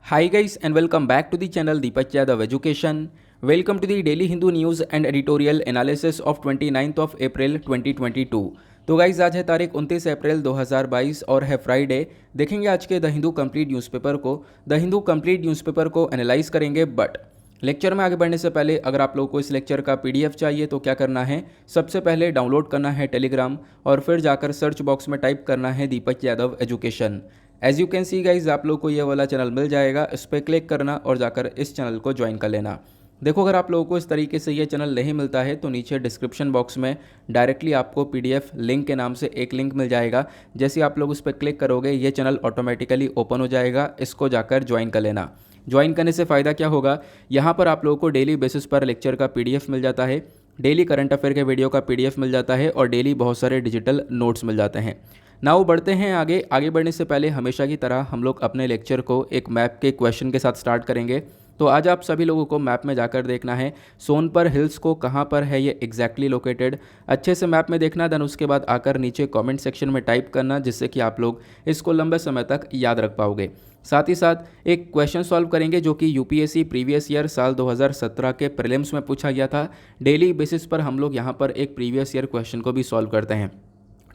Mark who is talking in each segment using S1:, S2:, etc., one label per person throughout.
S1: Hi guys and welcome back to the channel Deepak Yadav Education. Welcome to the daily Hindu news and editorial analysis of 29th of April 2022. तो guys आज है तारीख 29 अप्रैल 2022 और है Friday. देखेंगे आज के द हिंदू कंप्लीट न्यूज़पेपर को। द हिंदू कंप्लीट न्यूज़पेपर को एनालाइज करेंगे, बट लेक्चर में आगे बढ़ने से पहले अगर आप लोगों को इस लेक्चर का पीडीएफ चाहिए तो क्या करना है, सबसे पहले डाउनलोड करना है टेलीग्राम और फिर जाकर सर्च बॉक्स में टाइप करना है Deepak Yadav education. As you can see guys आप लोग को ये वाला चैनल मिल जाएगा, इस पर क्लिक करना और जाकर इस चैनल को ज्वाइन कर लेना। देखो, अगर आप लोगों को इस तरीके से ये चैनल नहीं मिलता है तो नीचे डिस्क्रिप्शन बॉक्स में डायरेक्टली आपको पीडीएफ लिंक के नाम से एक लिंक मिल जाएगा। जैसे आप लोग उस पर क्लिक करोगे ये चैनल ऑटोमेटिकली ओपन हो जाएगा, इसको जाकर ज्वाइन कर लेना। ज्वाइन करने से फ़ायदा क्या होगा, यहाँ पर आप लोगों को डेली बेसिस पर लेक्चर का पीडीएफ मिल जाता है, डेली करंट अफेयर के वीडियो का पीडीएफ मिल जाता है और डेली बहुत सारे डिजिटल नोट्स मिल जाते हैं। नाउ बढ़ते हैं आगे। आगे बढ़ने से पहले हमेशा की तरह हम लोग अपने लेक्चर को एक मैप के क्वेश्चन के साथ स्टार्ट करेंगे। तो आज आप सभी लोगों को मैप में जाकर देखना है सोनपर हिल्स को कहाँ पर है ये एग्जैक्टली लोकेटेड, अच्छे से मैप में देखना। देन उसके बाद आकर नीचे कमेंट सेक्शन में टाइप करना, जिससे कि आप लोग इसको लंबे समय तक याद रख पाओगे। साथ ही साथ एक क्वेश्चन सॉल्व करेंगे जो कि यूपीएससी प्रीवियस ईयर साल 2017 के प्रीलिम्स में पूछा गया था। डेली बेसिस पर हम लोग यहाँ पर एक प्रीवियस ईयर क्वेश्चन को भी सॉल्व करते हैं।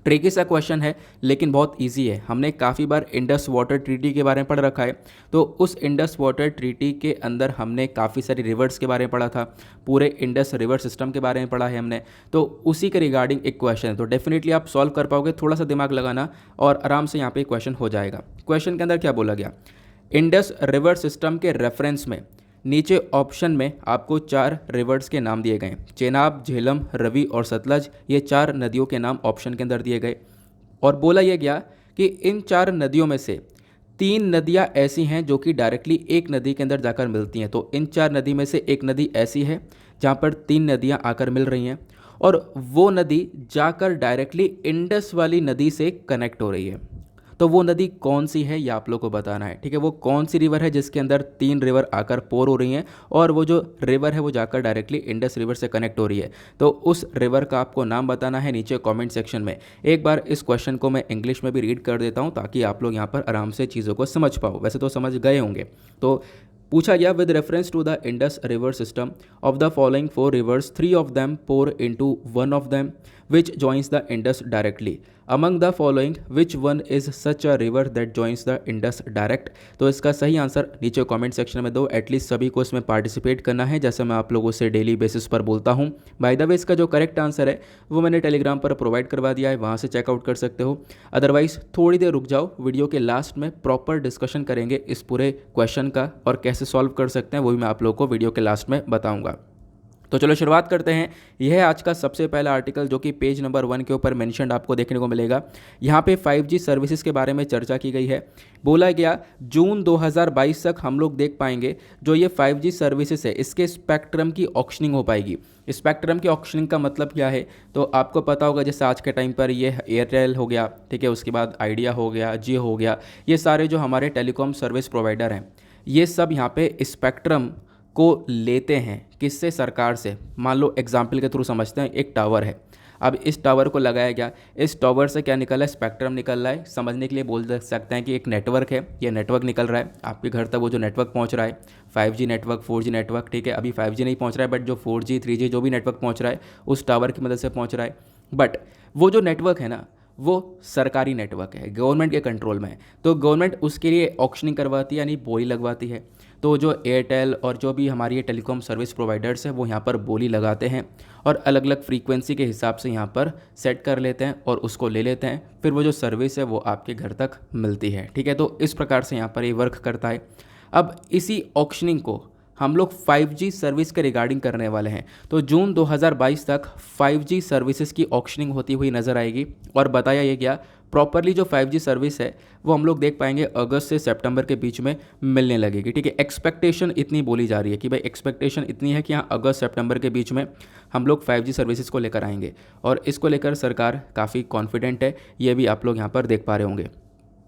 S1: ट्रिकी सा क्वेश्चन है लेकिन बहुत इजी है। हमने काफ़ी बार इंडस वाटर ट्रीटी के बारे में पढ़ रखा है, तो उस इंडस वाटर ट्रीटी के अंदर हमने काफ़ी सारी रिवर्स के बारे में पढ़ा था, पूरे इंडस रिवर सिस्टम के बारे में पढ़ा है हमने, तो उसी के रिगार्डिंग एक क्वेश्चन है। तो डेफिनेटली आप सॉल्व कर पाओगे, थोड़ा सा दिमाग लगाना और आराम से यहाँ पे क्वेश्चन हो जाएगा। क्वेश्चन के अंदर क्या बोला गया, इंडस रिवर सिस्टम के रेफरेंस में नीचे ऑप्शन में आपको 4 रिवर्स के नाम दिए गए, चेनाब, झेलम, रवि और सतलज। ये 4 नदियों के नाम ऑप्शन के अंदर दिए गए और बोला यह गया कि इन 4 नदियों में से 3 नदियां ऐसी हैं जो कि डायरेक्टली एक नदी के अंदर जाकर मिलती हैं। तो इन 4 नदी में से एक नदी ऐसी है जहाँ पर 3 नदियाँ आकर मिल रही हैं और वो नदी जाकर डायरेक्टली इंडस वाली नदी से कनेक्ट हो रही है। तो वो नदी कौन सी है ये आप लोग को बताना है, ठीक है। वो कौन सी रिवर है जिसके अंदर 3 रिवर आकर पोर हो रही हैं और वो जो रिवर है वो जाकर डायरेक्टली इंडस रिवर से कनेक्ट हो रही है। तो उस रिवर का आपको नाम बताना है नीचे कमेंट सेक्शन में। एक बार इस क्वेश्चन को मैं इंग्लिश में भी रीड कर देता हूँ ताकि आप लोग यहाँ पर आराम से चीज़ों को समझ पाओ। वैसे तो समझ गए होंगे। तो पूछा गया, with reference to the Indus river system of the following 4 rivers, 3 of them pour into one of them which joins the Indus directly. Among the following, which one is such a river that joins the Indus direct? तो इसका सही answer नीचे comment section में दो। At least सभी को इसमें participate करना है, जैसे मैं आप लोगों से डेली बेसिस पर बोलता हूँ। बाय द वे, इसका जो करेक्ट आंसर है वो मैंने टेलीग्राम पर प्रोवाइड करवा दिया है, वहाँ से चेकआउट कर सकते हो। अदरवाइज थोड़ी देर रुक जाओ, वीडियो के लास्ट में प्रॉपर डिस्कशन करेंगे इस पूरे क्वेश्चन का और कैसे सॉल्व कर सकते हैं वो भी मैं आप लोगों को वीडियो के लास्ट में बताऊँगा। तो चलो शुरुआत करते हैं। यह है आज का सबसे पहला आर्टिकल जो कि पेज नंबर 1 के ऊपर मेंशन्ड आपको देखने को मिलेगा। यहाँ पे 5G सर्विसेज के बारे में चर्चा की गई है। बोला गया जून 2022 तक हम लोग देख पाएंगे जो ये 5G सर्विसेज है इसके स्पेक्ट्रम की ऑक्शनिंग हो पाएगी। स्पेक्ट्रम की ऑक्शनिंग का मतलब क्या है, तो आपको पता होगा जैसे आज के टाइम पर ये एयरटेल हो गया, ठीक है, उसके बाद आइडिया हो गया, जियो हो गया, ये सारे जो हमारे टेलीकॉम सर्विस प्रोवाइडर हैं ये सब यहाँ पे स्पेक्ट्रम को लेते हैं। किससे? सरकार से। मान लो एग्जाम्पल के थ्रू समझते हैं, एक टावर है, अब इस टावर को लगाया गया, इस टावर से क्या निकला है, स्पेक्ट्रम निकल रहा है। समझने के लिए बोल सकते हैं कि एक नेटवर्क है, ये नेटवर्क निकल रहा है आपके घर तक। वो जो नेटवर्क पहुंच रहा है 5G नेटवर्क, 4G नेटवर्क, ठीक है, अभी 5G नहीं पहुंच रहा है बट जो 4G 3G जो भी नेटवर्क पहुंच रहा है उस टावर की मदद से पहुंच रहा है। बट वो जो नेटवर्क है ना वो सरकारी नेटवर्क है, गवर्नमेंट के कंट्रोल में है। तो गवर्नमेंट उसके लिए ऑक्शनिंग करवाती है, यानी बोली लगवाती है। तो जो एयरटेल और जो भी हमारी ये टेलीकॉम सर्विस प्रोवाइडर्स हैं वो यहाँ पर बोली लगाते हैं और अलग अलग फ्रीक्वेंसी के हिसाब से यहाँ पर सेट कर लेते हैं और उसको ले लेते हैं। फिर वो जो सर्विस है वो आपके घर तक मिलती है, ठीक है। तो इस प्रकार से यहाँ पर ये वर्क करता है। अब इसी ऑक्शनिंग को हम लोग 5G सर्विस के रिगार्डिंग करने वाले हैं। तो जून 2022 तक 5G सर्विसेज की ऑक्शनिंग होती हुई नज़र आएगी और बताया ये गया प्रॉपरली जो 5G सर्विस है वो हम लोग देख पाएंगे अगस्त से सितंबर के बीच में मिलने लगेगी, ठीक है। एक्सपेक्टेशन इतनी बोली जा रही है कि भाई एक्सपेक्टेशन इतनी है कि हाँ अगस्त सितंबर के बीच में हम लोग 5G सर्विसेज को लेकर आएंगे और इसको लेकर सरकार काफ़ी कॉन्फिडेंट है, ये भी आप लोग यहाँ पर देख पा रहे होंगे।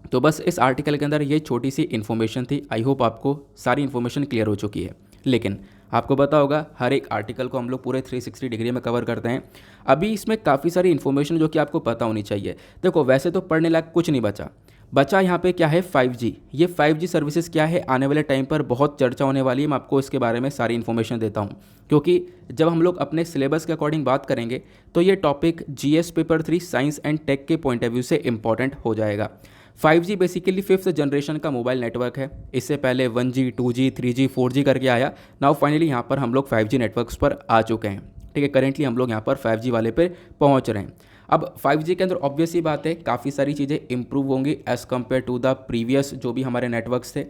S1: तो बस इस आर्टिकल के अंदर ये छोटी सी इन्फॉर्मेशन थी। आई होप आपको सारी इन्फॉर्मेशन क्लियर हो चुकी है। लेकिन आपको पता होगा हर एक आर्टिकल को हम लोग पूरे 360 डिग्री में कवर करते हैं। अभी इसमें काफ़ी सारी इन्फॉर्मेशन जो कि आपको पता होनी चाहिए। देखो वैसे तो पढ़ने लायक कुछ नहीं बचा, बचा यहाँ पे क्या है 5G। ये 5G सर्विसेज क्या है, आने वाले टाइम पर बहुत चर्चा होने वाली है। मैं आपको इसके बारे में सारी इन्फॉर्मेशन देता हूँ, क्योंकि जब हम लोग अपने सिलेबस के अकॉर्डिंग बात करेंगे तो ये topic GS paper 3 science and tech के पॉइंट ऑफ व्यू से इंपॉर्टेंट हो जाएगा। 5G बेसिकली 5th जनरेशन का मोबाइल नेटवर्क है। इससे पहले 1G 2G 3G 4G करके आया। नाउ फाइनली यहाँ पर हम लोग 5G नेटवर्क्स पर आ चुके हैं। ठीक है, करेंटली हम लोग यहाँ पर 5G वाले पे पहुँच रहे हैं। अब 5G के अंदर ऑब्वियस ही बात है, काफ़ी सारी चीज़ें इंप्रूव होंगी as compare to the previous जो भी हमारे नेटवर्क्स थे।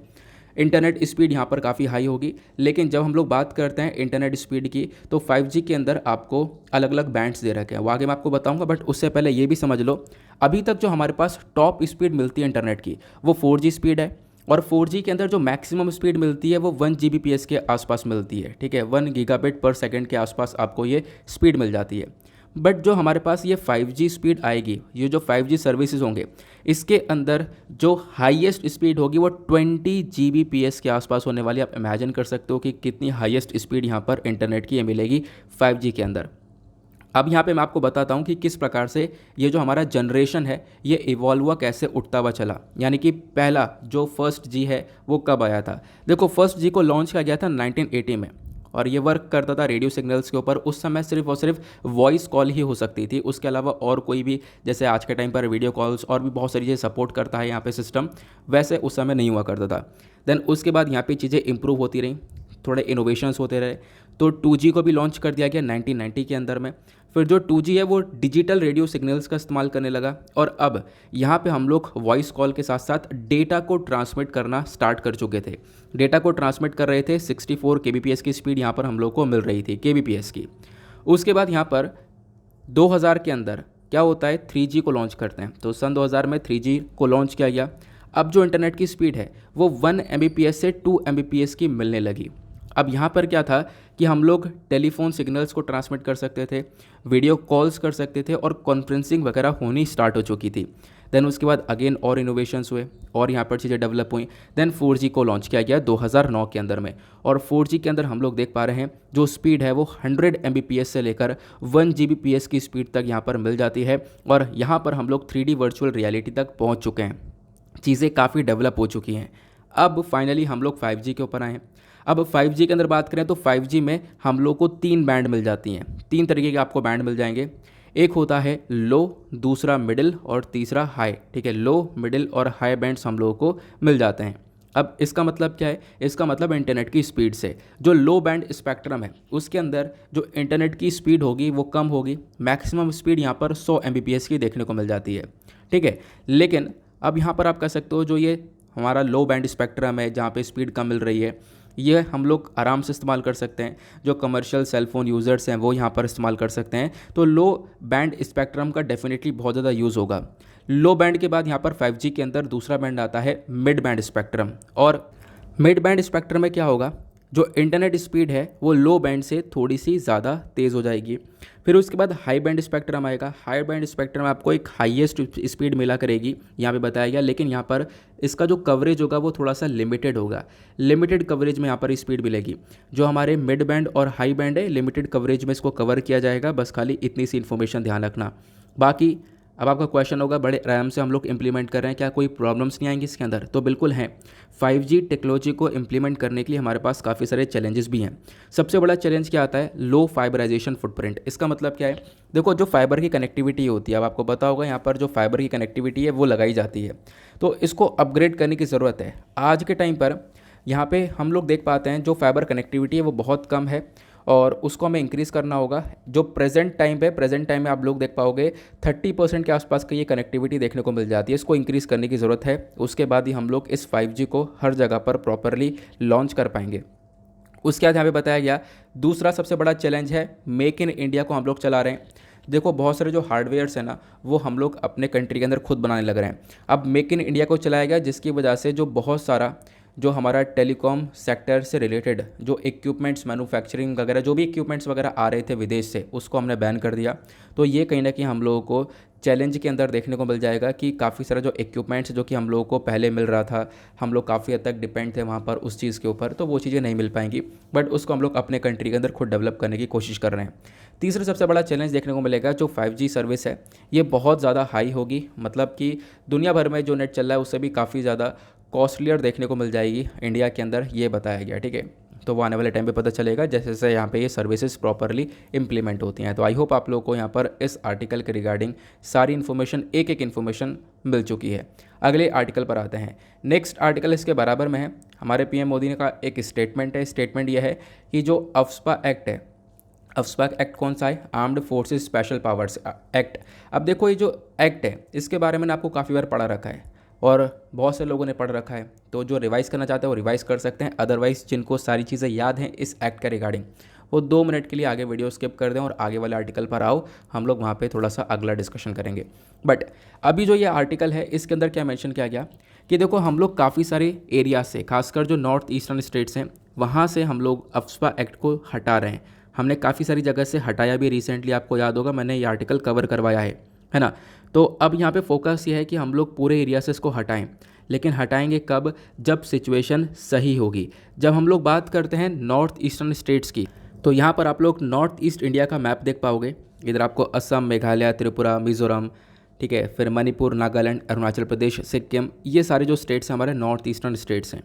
S1: इंटरनेट स्पीड यहाँ पर काफ़ी हाई होगी। लेकिन जब हम लोग बात करते हैं इंटरनेट स्पीड की, तो 5G के अंदर आपको अलग अलग बैंड्स दे रखे हैं, वो आगे मैं आपको बताऊंगा। बट उससे पहले ये भी समझ लो, अभी तक जो हमारे पास टॉप स्पीड मिलती है इंटरनेट की, वो 4G स्पीड है। और 4G के अंदर जो मैक्सिमम स्पीड मिलती है वो 1 Gbps के आसपास मिलती है। ठीक है, 1 गीगाबिट पर सेकेंड के आसपास आपको ये स्पीड मिल जाती है। बट जो हमारे पास ये 5G स्पीड आएगी, ये जो 5G सर्विसेज होंगे, इसके अंदर जो हाईएस्ट स्पीड होगी वो 20 Gbps के आसपास होने वाली। आप इमेजिन कर सकते हो कि कितनी हाईएस्ट स्पीड यहाँ पर इंटरनेट की मिलेगी 5G के अंदर। अब यहाँ पे मैं आपको बताता हूँ कि किस प्रकार से ये जो हमारा जनरेशन है ये इवॉल्व हुआ, कैसे उठता हुआ चला। यानी कि पहला जो फर्स्ट G है वो कब आया था। देखो, फर्स्ट G को लॉन्च किया गया था 1980 में, और ये वर्क करता था रेडियो सिग्नल्स के ऊपर। उस समय सिर्फ और सिर्फ वॉइस कॉल ही हो सकती थी, उसके अलावा और कोई भी, जैसे आज के टाइम पर वीडियो कॉल्स और भी बहुत सारी चीज़ें सपोर्ट करता है यहाँ पे सिस्टम, वैसे उस समय नहीं हुआ करता था। देन उसके बाद यहाँ पे चीज़ें इंप्रूव होती रहीं, थोड़े इनोवेशंस होते रहे, तो 2G को भी लॉन्च कर दिया गया 1990 के अंदर में। फिर जो 2G है वो डिजिटल रेडियो सिग्नल्स का इस्तेमाल करने लगा, और अब यहाँ पे हम लोग वॉइस कॉल के साथ साथ डेटा को ट्रांसमिट करना स्टार्ट कर चुके थे। डेटा को ट्रांसमिट कर रहे थे, 64 kbps की स्पीड यहाँ पर हम लोग को मिल रही थी, kbps की। उसके बाद यहाँ पर 2000 के अंदर क्या होता है, 3G को लॉन्च करते हैं। तो सन 2000 में 3G को लॉन्च किया गया। अब जो इंटरनेट की स्पीड है वो 1 Mbps से 2 Mbps की मिलने लगी। अब यहाँ पर क्या था कि हम लोग टेलीफोन सिग्नल्स को ट्रांसमिट कर सकते थे, वीडियो कॉल्स कर सकते थे, और कॉन्फ्रेंसिंग वगैरह होनी स्टार्ट हो चुकी थी। देन उसके बाद अगेन और इनोवेशंस हुए और यहाँ पर चीज़ें डेवलप हुई। देन 4G को लॉन्च किया गया 2009 के अंदर में, और 4G के अंदर हम लोग देख पा रहे हैं जो स्पीड है वो 100 Mbps से लेकर 1 Gbps की स्पीड तक यहाँ पर मिल जाती है। और यहाँ पर हम लोग 3D वर्चुअल रियलिटी तक पहुँच चुके हैं, चीज़ें काफ़ी डेवलप हो चुकी हैं। अब फाइनली हम लोग 5G के ऊपर आए हैं। अब 5G के अंदर बात करें तो 5G में हम लोग को 3 बैंड मिल जाती हैं, 3 तरीके के आपको बैंड मिल जाएंगे। एक होता है लो, दूसरा मिडिल और तीसरा हाई। ठीक है, लो, मिडिल और हाई बैंड्स हम लोगों को मिल जाते हैं। अब इसका मतलब क्या है, इसका मतलब इंटरनेट की स्पीड से जो लो बैंड स्पेक्ट्रम है उसके अंदर जो इंटरनेट की स्पीड होगी वो कम होगी। मैक्सिमम स्पीड यहाँ पर 100 Mbps की देखने को मिल जाती है। ठीक है, लेकिन अब यहाँ पर आप कह सकते हो जो ये हमारा लो बैंड स्पेक्ट्रम है जहाँ पे स्पीड कम मिल रही है, ये हम लोग आराम से इस्तेमाल कर सकते हैं। जो कमर्शियल सेलफोन यूज़र्स हैं वो यहाँ पर इस्तेमाल कर सकते हैं। तो लो बैंड स्पेक्ट्रम का डेफिनेटली बहुत ज़्यादा यूज़ होगा। लो बैंड के बाद यहाँ पर 5G के अंदर दूसरा बैंड आता है मिड बैंड स्पेक्ट्रम। और मिड बैंड स्पेक्ट्रम में क्या होगा, जो इंटरनेट स्पीड है वो लो बैंड से थोड़ी सी ज़्यादा तेज़ हो जाएगी। फिर उसके बाद हाई बैंड स्पेक्ट्रम आएगा। हाई बैंड स्पेक्ट्रम में आपको एक हाईएस्ट स्पीड मिला करेगी, यहाँ पे बताया गया, लेकिन यहाँ पर इसका जो कवरेज होगा वो थोड़ा सा लिमिटेड होगा। लिमिटेड कवरेज में यहाँ पर स्पीड मिलेगी। जो हमारे मिड बैंड और हाई बैंड है, लिमिटेड कवरेज में इसको कवर किया जाएगा। बस खाली इतनी सी इन्फॉर्मेशन ध्यान रखना। बाकी अब आपका क्वेश्चन होगा, बड़े आराम से हम लोग इंप्लीमेंट कर रहे हैं, क्या कोई प्रॉब्लम्स नहीं आएंगी इसके अंदर? तो बिल्कुल हैं। 5G टेक्नोलॉजी को इंप्लीमेंट करने के लिए हमारे पास काफ़ी सारे चैलेंजेस भी हैं। सबसे बड़ा चैलेंज क्या आता है, लो फाइबराइजेशन फुटप्रिंट। इसका मतलब क्या है, देखो जो फाइबर की कनेक्टिविटी होती है, अब आपको पता होगा यहाँ पर जो फाइबर की कनेक्टिविटी है वो लगाई जाती है, तो इसको अपग्रेड करने की ज़रूरत है। आज के टाइम पर यहाँ पे हम लोग देख पाते हैं जो फाइबर कनेक्टिविटी है वो बहुत कम है, और उसको हमें इंक्रीज़ करना होगा। जो प्रेजेंट टाइम में आप लोग देख पाओगे 30% के आसपास की ये कनेक्टिविटी देखने को मिल जाती है। इसको इंक्रीज़ करने की ज़रूरत है, उसके बाद ही हम लोग इस 5G को हर जगह पर प्रॉपरली लॉन्च कर पाएंगे। उसके बाद यहाँ पे बताया गया दूसरा सबसे बड़ा चैलेंज है मेक इन इंडिया को हम लोग चला रहे हैं। देखो बहुत सारे जो हार्डवेयर्स हैं ना वो हम लोग अपने कंट्री के अंदर खुद बनाने लग रहे हैं। अब मेक इन इंडिया को चलाया गया, जिसकी वजह से जो बहुत सारा जो हमारा टेलीकॉम सेक्टर से रिलेटेड जो इक्विपमेंट्स मैन्युफैक्चरिंग वगैरह जो भी इक्विपमेंट्स वगैरह आ रहे थे विदेश से, उसको हमने बैन कर दिया। तो ये कहीं ना कहीं हम लोगों को चैलेंज के अंदर देखने को मिल जाएगा कि काफ़ी सारा जो इक्विपमेंट्स जो कि हम लोगों को पहले मिल रहा था, हम लोग काफ़ी हद तक डिपेंड थे वहाँ पर उस चीज़ के ऊपर, तो वो चीज़ें नहीं मिल पाएंगी। बट उसको हम लोग अपने कंट्री के अंदर खुद डेवलप करने की कोशिश कर रहे हैं। तीसरा सबसे बड़ा चैलेंज देखने को मिलेगा, जो 5G सर्विस है ये बहुत ज़्यादा हाई होगी, मतलब कि दुनिया भर में जो नेट चल रहा है उससे भी काफ़ी ज़्यादा कॉस्टलियर देखने को मिल जाएगी इंडिया के अंदर, ये बताया गया। ठीक है, तो वो आने वाले टाइम पे पता चलेगा जैसे जैसे यहाँ पे ये सर्विसेज प्रॉपरली इंप्लीमेंट होती हैं। तो आई होप आप लोगों को यहाँ पर इस आर्टिकल के रिगार्डिंग सारी इन्फॉर्मेशन, एक एक इन्फॉर्मेशन मिल चुकी है। अगले आर्टिकल पर आते हैं। नेक्स्ट आर्टिकल इसके बराबर में है, हमारे पीएम मोदी ने का एक स्टेटमेंट है। स्टेटमेंट यह है कि जो अफ्स्पा एक्ट है, अफ्स्पा एक्ट कौन सा है? Armed forces special powers act. अब देखो ये जो एक्ट है इसके बारे में आपको काफ़ी बार पढ़ा रखा है और बहुत से लोगों ने पढ़ रखा है, तो जो रिवाइज़ करना चाहते हैं वो रिवाइज़ कर सकते हैं। अदरवाइज़ जिनको सारी चीज़ें याद हैं इस एक्ट के रिगार्डिंग, वो 2 मिनट के लिए आगे वीडियो स्किप कर दें और आगे वाले आर्टिकल पर आओ, हम लोग वहाँ पे थोड़ा सा अगला डिस्कशन करेंगे। बट अभी जो ये आर्टिकल है इसके अंदर क्या मेंशन किया गया कि देखो हम लोग काफ़ी सारे एरिया से, खासकर जो नॉर्थ ईस्टर्न स्टेट्स हैं वहाँ से हम लोग अफ्स्पा एक्ट को हटा रहे हैं। हमने काफ़ी सारी जगह से हटाया भी, रिसेंटली आपको याद होगा मैंने ये आर्टिकल कवर करवाया है ना। तो अब यहाँ पे फोकस ये है कि हम लोग पूरे एरिया से इसको हटाएं, लेकिन हटाएंगे कब? जब सिचुएशन सही होगी। जब हम लोग बात करते हैं नॉर्थ ईस्टर्न स्टेट्स की, तो यहाँ पर आप लोग नॉर्थ ईस्ट इंडिया का मैप देख पाओगे। इधर आपको असम, मेघालय, त्रिपुरा, मिजोरम, ठीक है, फिर मणिपुर, नागालैंड, अरुणाचल प्रदेश, सिक्किम, ये सारे जो स्टेट्स हैं हमारे नॉर्थ ईस्टर्न स्टेट्स हैं।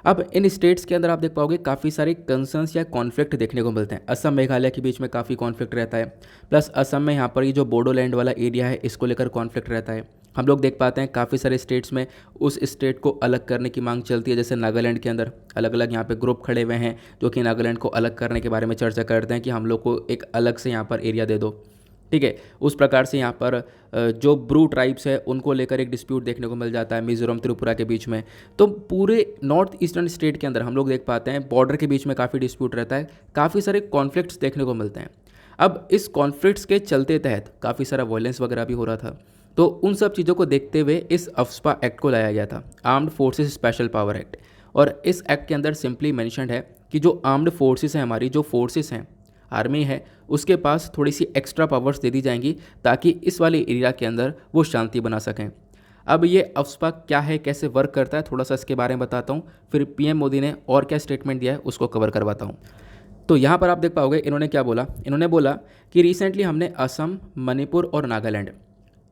S1: अब इन स्टेट्स के अंदर आप देख पाओगे काफ़ी सारे कंसर्न्स या कॉन्फ्लिक्ट देखने को मिलते हैं। असम मेघालय के बीच में काफ़ी कॉन्फ्लिक्ट रहता है, प्लस असम में यहाँ पर ये जो बोडोलैंड वाला एरिया है इसको लेकर कॉन्फ्लिक्ट रहता है। हम लोग देख पाते हैं काफ़ी सारे स्टेट्स में उस स्टेट को अलग करने की मांग चलती है। जैसे नागालैंड के अंदर अलग अलग यहाँ पे ग्रुप खड़े हुए हैं जो कि नागालैंड को अलग करने के बारे में चर्चा करते हैं कि हम लोग को एक अलग से यहाँ पर एरिया दे दो। ठीक है, उस प्रकार से यहाँ पर जो ब्रू ट्राइब्स है उनको लेकर एक डिस्प्यूट देखने को मिल जाता है मिजोरम त्रिपुरा के बीच में। तो पूरे नॉर्थ ईस्टर्न स्टेट के अंदर हम लोग देख पाते हैं बॉर्डर के बीच में काफ़ी डिस्प्यूट रहता है, काफ़ी सारे कॉन्फ्लिक्ट्स देखने को मिलते हैं। अब इस कॉन्फ्लिक्ट्स के चलते तहत काफ़ी सारा वायलेंस वगैरह भी हो रहा था, तो उन सब चीज़ों को देखते हुए इस अफ्स्पा एक्ट को लाया गया था, armed forces special power act. और इस एक्ट के अंदर सिंपली मैंशनड है कि जो आर्म्ड फोर्सेस हैं, हमारी जो फोर्सेस हैं, आर्मी है, उसके पास थोड़ी सी एक्स्ट्रा पावर्स दे दी जाएंगी ताकि इस वाले एरिया के अंदर वो शांति बना सकें। अब ये अफ्स्पा क्या है, कैसे वर्क करता है, थोड़ा सा इसके बारे में बताता हूँ, फिर पीएम मोदी ने और क्या स्टेटमेंट दिया है उसको कवर करवाता हूँ। तो यहाँ पर आप देख पाओगे इन्होंने क्या बोला। इन्होंने बोला कि रिसेंटली हमने असम, मणिपुर और नागालैंड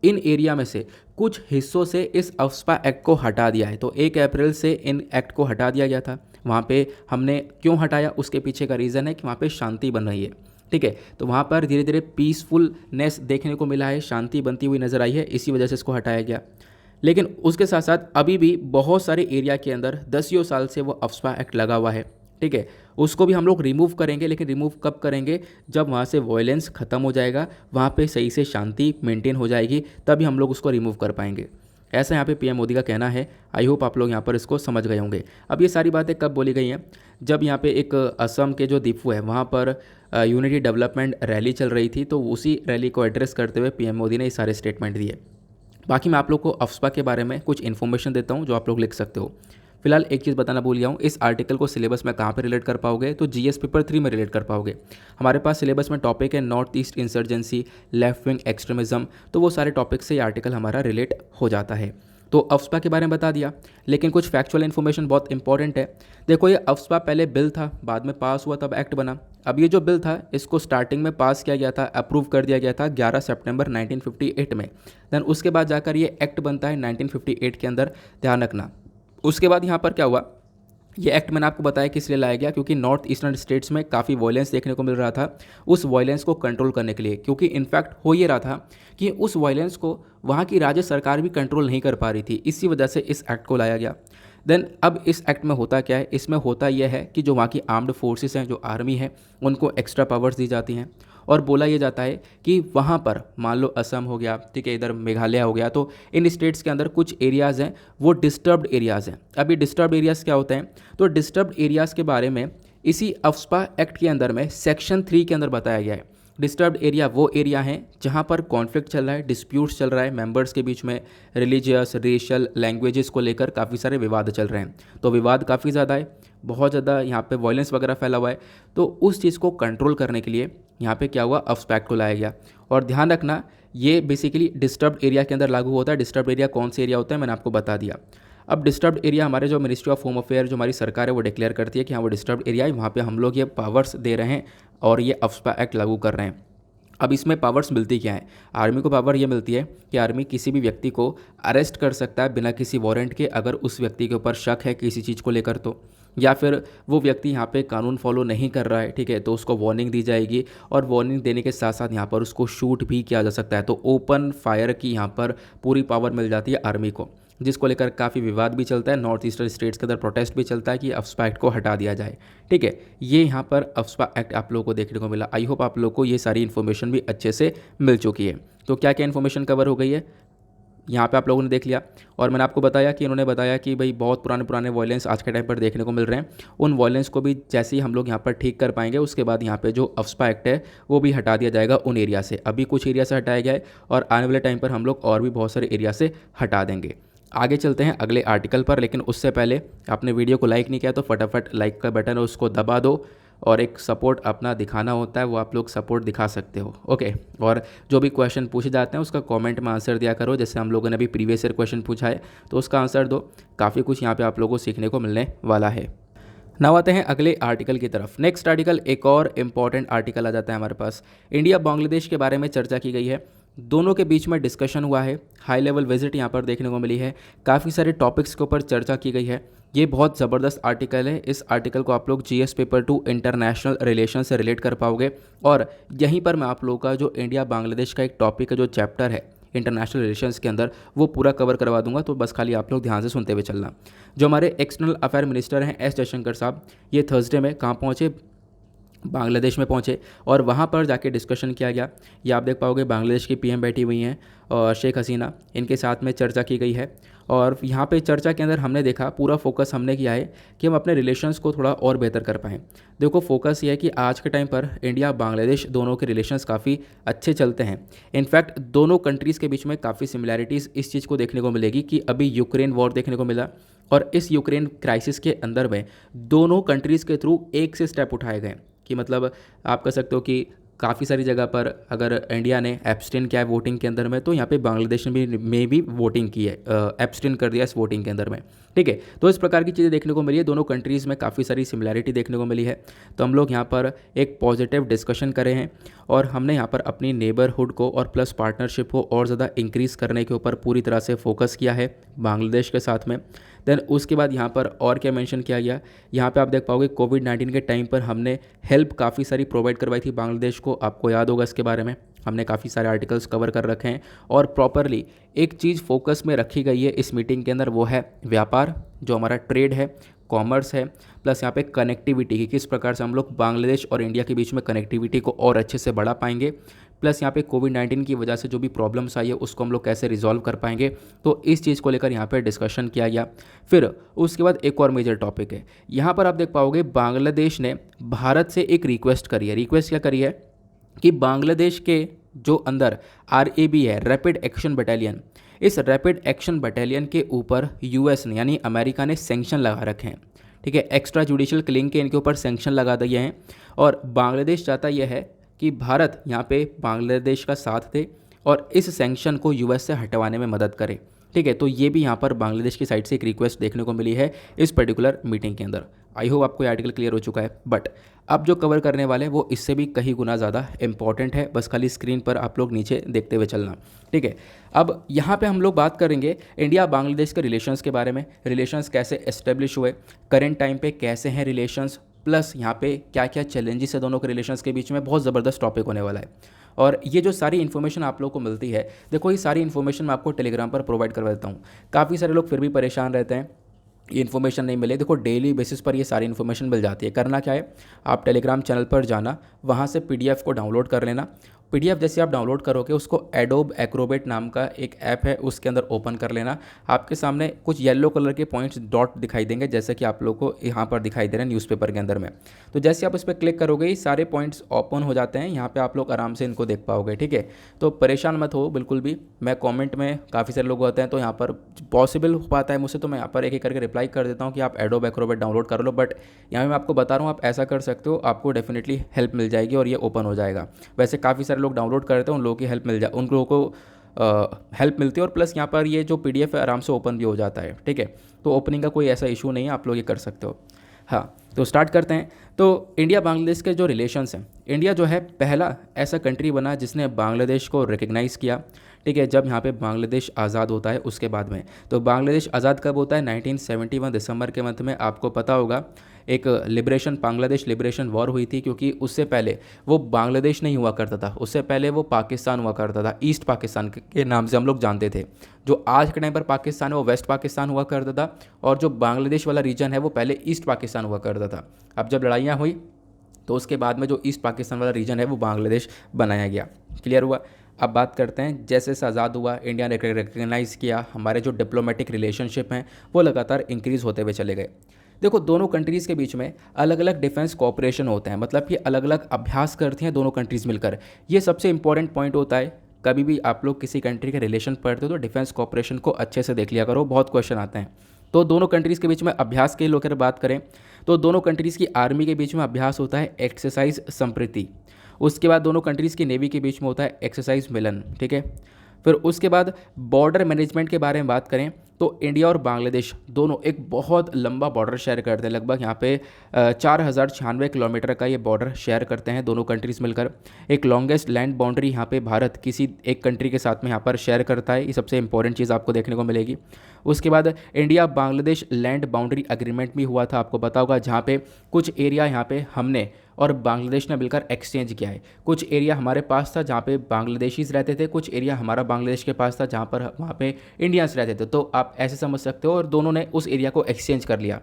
S1: इन एरिया में से कुछ हिस्सों से इस अफ्स्पा एक्ट को हटा दिया है। तो 1 अप्रैल से इन एक्ट को हटा दिया गया था। वहाँ पे हमने क्यों हटाया, उसके पीछे का रीज़न है कि वहाँ पे शांति बन रही है। ठीक है, तो वहाँ पर धीरे धीरे पीसफुलनेस देखने को मिला है, शांति बनती हुई नज़र आई है, इसी वजह से इसको हटाया गया। लेकिन उसके साथ साथ अभी भी बहुत सारे एरिया के अंदर 10 साल से वो अफ्स्पा एक्ट लगा हुआ है। ठीक है, उसको भी हम लोग रिमूव करेंगे, लेकिन रिमूव कब करेंगे? जब वहाँ से वायलेंस ख़त्म हो जाएगा, वहाँ पे सही से शांति मेंटेन हो जाएगी, तभी हम लोग उसको रिमूव कर पाएंगे। ऐसा यहाँ पे पीएम मोदी का कहना है। आई होप आप लोग यहाँ पर इसको समझ गए होंगे। अब ये सारी बातें कब बोली गई हैं? जब यहाँ पे एक असम के जो दीपू है वहाँ पर यूनिटी डेवलपमेंट रैली चल रही थी, तो उसी रैली को एड्रेस करते हुए पीएम मोदी ने ये सारे स्टेटमेंट दिए। बाकी मैं आप लोग को अफ्स्पा के बारे में कुछ इन्फॉर्मेशन देता हूँ जो आप लोग लिख सकते हो। फिलहाल एक चीज़ बताना भूल गया हूँ, इस आर्टिकल को सिलेबस में कहाँ पे रिलेट कर पाओगे? तो जीएस पेपर 3 में रिलेट कर पाओगे। हमारे पास सिलेबस में टॉपिक है north east insurgency, left wing extremism, तो वो सारे टॉपिक से ये आर्टिकल हमारा रिलेट हो जाता है। तो अफ्स्पा के बारे में बता दिया, लेकिन कुछ फैक्चुअल इन्फॉर्मेशन बहुत इंपॉर्टेंट है। देखो ये अफ्स्पा पहले बिल था, बाद में पास हुआ तब एक्ट बना। अब ये जो बिल था इसको स्टार्टिंग में पास किया गया था, अप्रूव कर दिया गया था 11 सितंबर 1958 में। देन उसके बाद जाकर ये एक्ट बनता है 1958 के अंदर, ध्यान रखना। उसके बाद यहाँ पर क्या हुआ, ये एक्ट मैंने आपको बताया किस लिए लाया गया, क्योंकि नॉर्थ ईस्टर्न स्टेट्स में काफ़ी वायलेंस देखने को मिल रहा था। उस वायलेंस को कंट्रोल करने के लिए, क्योंकि इनफैक्ट हो ये रहा था कि उस वायलेंस को वहाँ की राज्य सरकार भी कंट्रोल नहीं कर पा रही थी, इसी वजह से इस एक्ट को लाया गया। देन अब इस एक्ट में होता क्या है? इसमें होता यह है कि जो वहाँ की आर्म्ड फोर्सेस हैं, जो आर्मी है, उनको एक्स्ट्रा पावर्स दी जाती हैं और बोला ये जाता है कि वहाँ पर मान लो असम हो गया, ठीक है, इधर मेघालय हो गया, तो इन स्टेट्स के अंदर कुछ एरियाज़ हैं वो डिस्टर्ब्ड एरियाज़ हैं। अभी डिस्टर्ब्ड एरियाज़ क्या होते हैं? तो डिस्टर्ब्ड एरियाज़ के बारे में इसी अफ्स्पा एक्ट के अंदर में सेक्शन 3 के अंदर बताया गया है डिस्टर्ब्ड एरिया वो एरिया है जहाँ पर कॉन्फ्लिक्ट चल रहा है, डिस्प्यूट्स चल रहा है मेंबर्स के बीच में, रिलीजियस, रेशियल, लैंग्वेजेस को लेकर काफ़ी सारे विवाद चल रहे हैं। तो विवाद काफ़ी ज़्यादा है, बहुत ज़्यादा यहाँ पे वॉयलेंस वगैरह फैला हुआ है। तो उस चीज़ को कंट्रोल करने के लिए यहाँ पे क्या हुआ, अफ्स पैक्ट को लाया गया। और ध्यान रखना ये बेसिकली डिस्टर्ब्ड एरिया के अंदर लागू होता है। डिस्टर्ब्ड एरिया कौन से एरिया होता है मैंने आपको बता दिया। अब डिस्टर्ब्ड एरिया हमारे जो मिनिस्ट्री ऑफ होम अफेयर जो हमारी सरकार है वो डिक्लेयर करती है कि हाँ वो डिस्टर्ब्ड एरिया है, वहाँ पे हम लोग ये पावर्स दे रहे हैं और ये अफ्स्पा एक्ट लागू कर रहे हैं। अब इसमें पावर्स मिलती क्या है, आर्मी को पावर ये मिलती है कि आर्मी किसी भी व्यक्ति को अरेस्ट कर सकता है बिना किसी वारंट के, अगर उस व्यक्ति के ऊपर शक है किसी चीज़ को लेकर तो, या फिर वो व्यक्ति यहाँ पे कानून फॉलो नहीं कर रहा है, ठीक है, तो उसको वार्निंग दी जाएगी और वार्निंग देने के साथ साथ यहाँ पर उसको शूट भी किया जा सकता है। तो ओपन फायर की यहाँ पर पूरी पावर मिल जाती है आर्मी को, जिसको लेकर काफ़ी विवाद भी चलता है। नॉर्थ ईस्टर्न स्टेट्स के अंदर प्रोटेस्ट भी चलता है कि अफ्स्पा एक्ट को हटा दिया जाए, ठीक है। ये यहाँ पर अफ्स्पा एक्ट आप लोगों को देखने को मिला। आई होप आप लोगों को ये सारी इन्फॉर्मेशन भी अच्छे से मिल चुकी है। तो क्या क्या इन्फॉर्मेशन कवर हो गई है यहाँ पे आप लोगों ने देख लिया। और मैंने आपको बताया कि इन्होंने बताया कि भाई बहुत पुराने पुराने वॉयलेंस आज के टाइम पर देखने को मिल रहे हैं, उन वॉयलेंस को भी जैसे ही हम लोग यहाँ पर ठीक कर पाएंगे उसके बाद यहाँ पे जो अफ्स्पा एक्ट है वो भी हटा दिया जाएगा उन एरिया से। अभी कुछ एरिया से हटाया गया है और आने वाले टाइम पर हम लोग और भी बहुत सारे एरिया से हटा देंगे। आगे चलते हैं अगले आर्टिकल पर, लेकिन उससे पहले आपने वीडियो को लाइक नहीं किया तो फटाफट लाइक का बटन है उसको दबा दो, और एक सपोर्ट अपना दिखाना होता है, वो आप लोग सपोर्ट दिखा सकते हो, ओके। और जो भी क्वेश्चन पूछे जाते हैं उसका कमेंट में आंसर दिया करो। जैसे हम लोगों ने अभी प्रीवियस ईयर क्वेश्चन पूछा है तो उसका आंसर दो, काफ़ी कुछ यहाँ पे आप लोगों को सीखने को मिलने वाला है। नाउ आते हैं अगले आर्टिकल की तरफ। नेक्स्ट आर्टिकल एक और इम्पॉर्टेंट आर्टिकल आ जाता है हमारे पास। इंडिया बांग्लादेश के बारे में चर्चा की गई है, दोनों के बीच में डिस्कशन हुआ है, हाई लेवल विजिट यहाँ पर देखने को मिली है, काफ़ी सारे टॉपिक्स के ऊपर चर्चा की गई है। ये बहुत ज़बरदस्त आर्टिकल है। इस आर्टिकल को आप लोग जीएस पेपर 2 इंटरनेशनल रिलेशन से रिलेट कर पाओगे। और यहीं पर मैं आप लोगों का जो इंडिया बांग्लादेश का एक टॉपिक है, जो चैप्टर है इंटरनेशनल रिलेशंस के अंदर, वो पूरा कवर करवा दूंगा। तो बस खाली आप लोग ध्यान से सुनते हुए चलना। जो हमारे एक्सटर्नल अफेयर मिनिस्टर हैं एस जयशंकर साहब, ये थर्सडे में कहाँ पहुँचे, बांग्लादेश में पहुंचे और वहां पर जाके डिस्कशन किया गया। ये आप देख पाओगे बांग्लादेश की पीएम बैठी हुई हैं और शेख हसीना, इनके साथ में चर्चा की गई है। और यहाँ पे चर्चा के अंदर हमने देखा, पूरा फोकस हमने किया है कि हम अपने रिलेशंस को थोड़ा और बेहतर कर पाएँ। देखो फोकस ये है कि आज के टाइम पर इंडिया बांग्लादेश दोनों के रिलेशंस काफ़ी अच्छे चलते हैं। इनफैक्ट दोनों कंट्रीज़ के बीच में काफ़ी सिमिलैरिटीज़ इस चीज़ को देखने को मिलेगी कि अभी यूक्रेन वॉर देखने को मिला और इस यूक्रेन क्राइसिस के अंदर में दोनों कंट्रीज़ के थ्रू एक से स्टेप उठाए गए कि मतलब आप कह सकते हो कि काफ़ी सारी जगह पर अगर इंडिया ने एब्सटेन किया है वोटिंग के अंदर में, तो यहाँ पे बांग्लादेश ने भी वोटिंग की है, एब्सटेन कर दिया इस वोटिंग के अंदर में, ठीक है। तो इस प्रकार की चीज़ें देखने को मिली है, दोनों कंट्रीज़ में काफ़ी सारी सिमिलैरिटी देखने को मिली है। तो हम लोग यहाँ पर एक पॉजिटिव डिस्कशन करे हैं और हमने यहाँ पर अपनी नेबरहुड को और प्लस पार्टनरशिप को और ज़्यादा इंक्रीज़ करने के ऊपर पूरी तरह से फोकस किया है बांग्लादेश के साथ में। देन उसके बाद यहाँ पर और क्या मेंशन किया गया, यहाँ पे आप देख पाओगे कोविड-19 के टाइम पर हमने हेल्प काफ़ी सारी प्रोवाइड करवाई थी बांग्लादेश को, आपको याद होगा इसके बारे में, हमने काफ़ी सारे आर्टिकल्स कवर कर रखे हैं। और प्रॉपरली एक चीज़ फोकस में रखी गई है इस मीटिंग के अंदर, वो है व्यापार, जो हमारा ट्रेड है, कॉमर्स है, प्लस यहाँ पे कनेक्टिविटी की किस प्रकार से हम लोग बांग्लादेश और इंडिया के बीच में कनेक्टिविटी को और अच्छे से बढ़ा पाएंगे, प्लस यहाँ पे कोविड-19 की वजह से जो भी प्रॉब्लम्स आई है उसको हम लोग कैसे रिजॉल्व कर पाएंगे। तो इस चीज़ को लेकर यहाँ पे डिस्कशन किया गया। फिर उसके बाद एक और मेजर टॉपिक है, यहाँ पर आप देख पाओगे बांग्लादेश ने भारत से एक रिक्वेस्ट करी है। रिक्वेस्ट क्या करी है कि बांग्लादेश के जो अंदर RAB है, रैपिड एक्शन बटालियन, इस रैपिड एक्शन बटालियन के ऊपर यूएस ने यानी अमेरिका ने सैंक्शन लगा रखे हैं, ठीक है, एक्स्ट्रा जुडिशियल किलिंग के इनके ऊपर सैंक्शन लगा दिए हैं। और बांग्लादेश चाहता यह है कि भारत यहाँ पे बांग्लादेश का साथ दे और इस सैंक्शन को यूएस से हटवाने में मदद करे, ठीक है। तो ये भी यहाँ पर बांग्लादेश की साइड से एक रिक्वेस्ट देखने को मिली है इस पर्टिकुलर मीटिंग के अंदर। आई होप आपको ये आर्टिकल क्लियर हो चुका है, बट अब जो कवर करने वाले हैं वो इससे भी कहीं गुना ज़्यादा इंपॉर्टेंट है, बस खाली स्क्रीन पर आप लोग नीचे देखते हुए चलना, ठीक है। अब यहाँ पे हम लोग बात करेंगे इंडिया बांग्लादेश के रिलेशंस के बारे में, रिलेशंस कैसे एस्टेब्लिश हुए, करेंट टाइम पे कैसे हैं रिलेशंस, प्लस यहाँ पे क्या क्या चैलेंजेस है दोनों के रिलेशंस के बीच में। बहुत ज़बरदस्त टॉपिक होने वाला है। और ये जो सारी इन्फॉर्मेशन आप लोग को मिलती है, देखो ये सारी इन्फॉर्मेशन मैं आपको टेलीग्राम पर प्रोवाइड करवा देता हूँ। काफ़ी सारे लोग फिर भी परेशान रहते हैं ये इन्फॉर्मेशन नहीं मिले। देखो डेली बेसिस पर ये सारी इन्फॉर्मेशन मिल जाती है। करना क्या है, आप टेलीग्राम चैनल पर जाना, वहाँ से PDF को डाउनलोड कर लेना पीडीएफ जैसे आप डाउनलोड करोगे उसको एडोब एक्रोबेट नाम का एक ऐप है उसके अंदर ओपन कर लेना। आपके सामने कुछ येलो कलर के पॉइंट्स डॉट दिखाई देंगे, जैसे कि आप लोग को यहाँ पर दिखाई दे रहे हैं न्यूज़पेपर के अंदर में। तो जैसे आप इस पर क्लिक करोगे सारे पॉइंट्स ओपन हो जाते हैं, यहाँ पे आप लोग आराम से इनको देख पाओगे। ठीक है, तो परेशान मत हो बिल्कुल भी। मैं कमेंट में काफ़ी सारे लोग होते हैं तो यहाँ पर पॉसिबल हो पाता है मुझसे, तो मैं यहाँ पर एक एक करके रिप्लाई कर देता हूँ कि आप एडोब एक्रोबेट डाउनलोड कर लो। बट यहाँ मैं आपको बता रहा हूँ आप ऐसा कर सकते हो, आपको डेफिनेटली हेल्प मिल जाएगी और ये ओपन हो जाएगा। वैसे काफ़ी सारे लोग डाउनलोड करते हैं, उन लोगों की हेल्प मिल जाए, उन लोगों को हेल्प मिलती है और प्लस यहाँ पर ये जो पीडीएफ है आराम से ओपन भी हो जाता है। ठीक है, तो ओपनिंग का कोई ऐसा इशू नहीं है, आप लोग ये कर सकते हो। हाँ, तो स्टार्ट करते हैं। तो इंडिया बांग्लादेश के जो रिलेशंस हैं, इंडिया जो है पहला ऐसा कंट्री बना जिसने बांग्लादेश को रिकग्नाइज़ किया। ठीक है, जब यहाँ पे बांग्लादेश आज़ाद होता है उसके बाद में। तो बांग्लादेश आज़ाद कब होता है? 1971 दिसंबर के मंथ में। आपको पता होगा एक बांग्लादेश लिबरेशन वॉर हुई थी, क्योंकि उससे पहले वो बांग्लादेश नहीं हुआ करता था, उससे पहले वो पाकिस्तान हुआ करता था। ईस्ट पाकिस्तान के नाम से हम लोग जानते थे। जो आज के टाइम पर पाकिस्तान है वो वेस्ट पाकिस्तान हुआ करता था, और जो बांग्लादेश वाला रीजन है वो पहले ईस्ट पाकिस्तान हुआ करता था। अब जब लड़ाइयाँ हुई तो उसके बाद में जो ईस्ट पाकिस्तान वाला रीजन है वो बांग्लादेश बनाया गया। क्लियर हुआ? अब बात करते हैं, जैसे जैसे आज़ाद हुआ इंडिया ने रिकग्नाइज़ किया, हमारे जो डिप्लोमेटिक रिलेशनशिप हैं वो लगातार इंक्रीज़ होते हुए चले गए। देखो, दोनों कंट्रीज़ के बीच में अलग अलग डिफेंस कोऑपरेशन होते हैं, मतलब कि अलग अलग अभ्यास करती हैं दोनों कंट्रीज़ मिलकर। ये सबसे इंपॉर्टेंट पॉइंट होता है। कभी भी आप लोग किसी कंट्री के रिलेशन पढ़ते हो तो डिफेंस कोऑपरेशन को अच्छे से देख लिया करो, बहुत क्वेश्चन आते हैं। तो दोनों कंट्रीज़ के बीच में अभ्यास के लोग अगर बात करें तो दोनों कंट्रीज़ की आर्मी के बीच में अभ्यास होता है एक्सरसाइज संप्रीति। उसके बाद दोनों कंट्रीज़ की नेवी के बीच में होता है एक्सरसाइज मिलन। ठीक है, फिर उसके बाद बॉर्डर मैनेजमेंट के बारे में बात करें तो इंडिया और बांग्लादेश दोनों एक बहुत लंबा बॉर्डर शेयर करते हैं। लगभग यहाँ पे 4096 किलोमीटर का ये बॉर्डर शेयर करते हैं दोनों कंट्रीज़ मिलकर। एक लॉन्गेस्ट लैंड बाउंड्री यहाँ पे भारत किसी एक कंट्री के साथ में यहाँ पर शेयर करता है, ये सबसे इंपॉर्टेंट चीज़ आपको देखने को मिलेगी। उसके बाद India Bangladesh land boundary agreement भी हुआ था, आपको पता होगा, जहाँ पे कुछ एरिया यहाँ पे हमने और बांग्लादेश ने मिलकर एक्सचेंज किया है। कुछ एरिया हमारे पास था जहाँ पे बांग्लादेशीज रहते थे, कुछ एरिया हमारा बांग्लादेश के पास था जहाँ पर वहाँ पे इंडियंस रहते थे। तो आप ऐसे समझ सकते हो, और दोनों ने उस एरिया को एक्सचेंज कर लिया।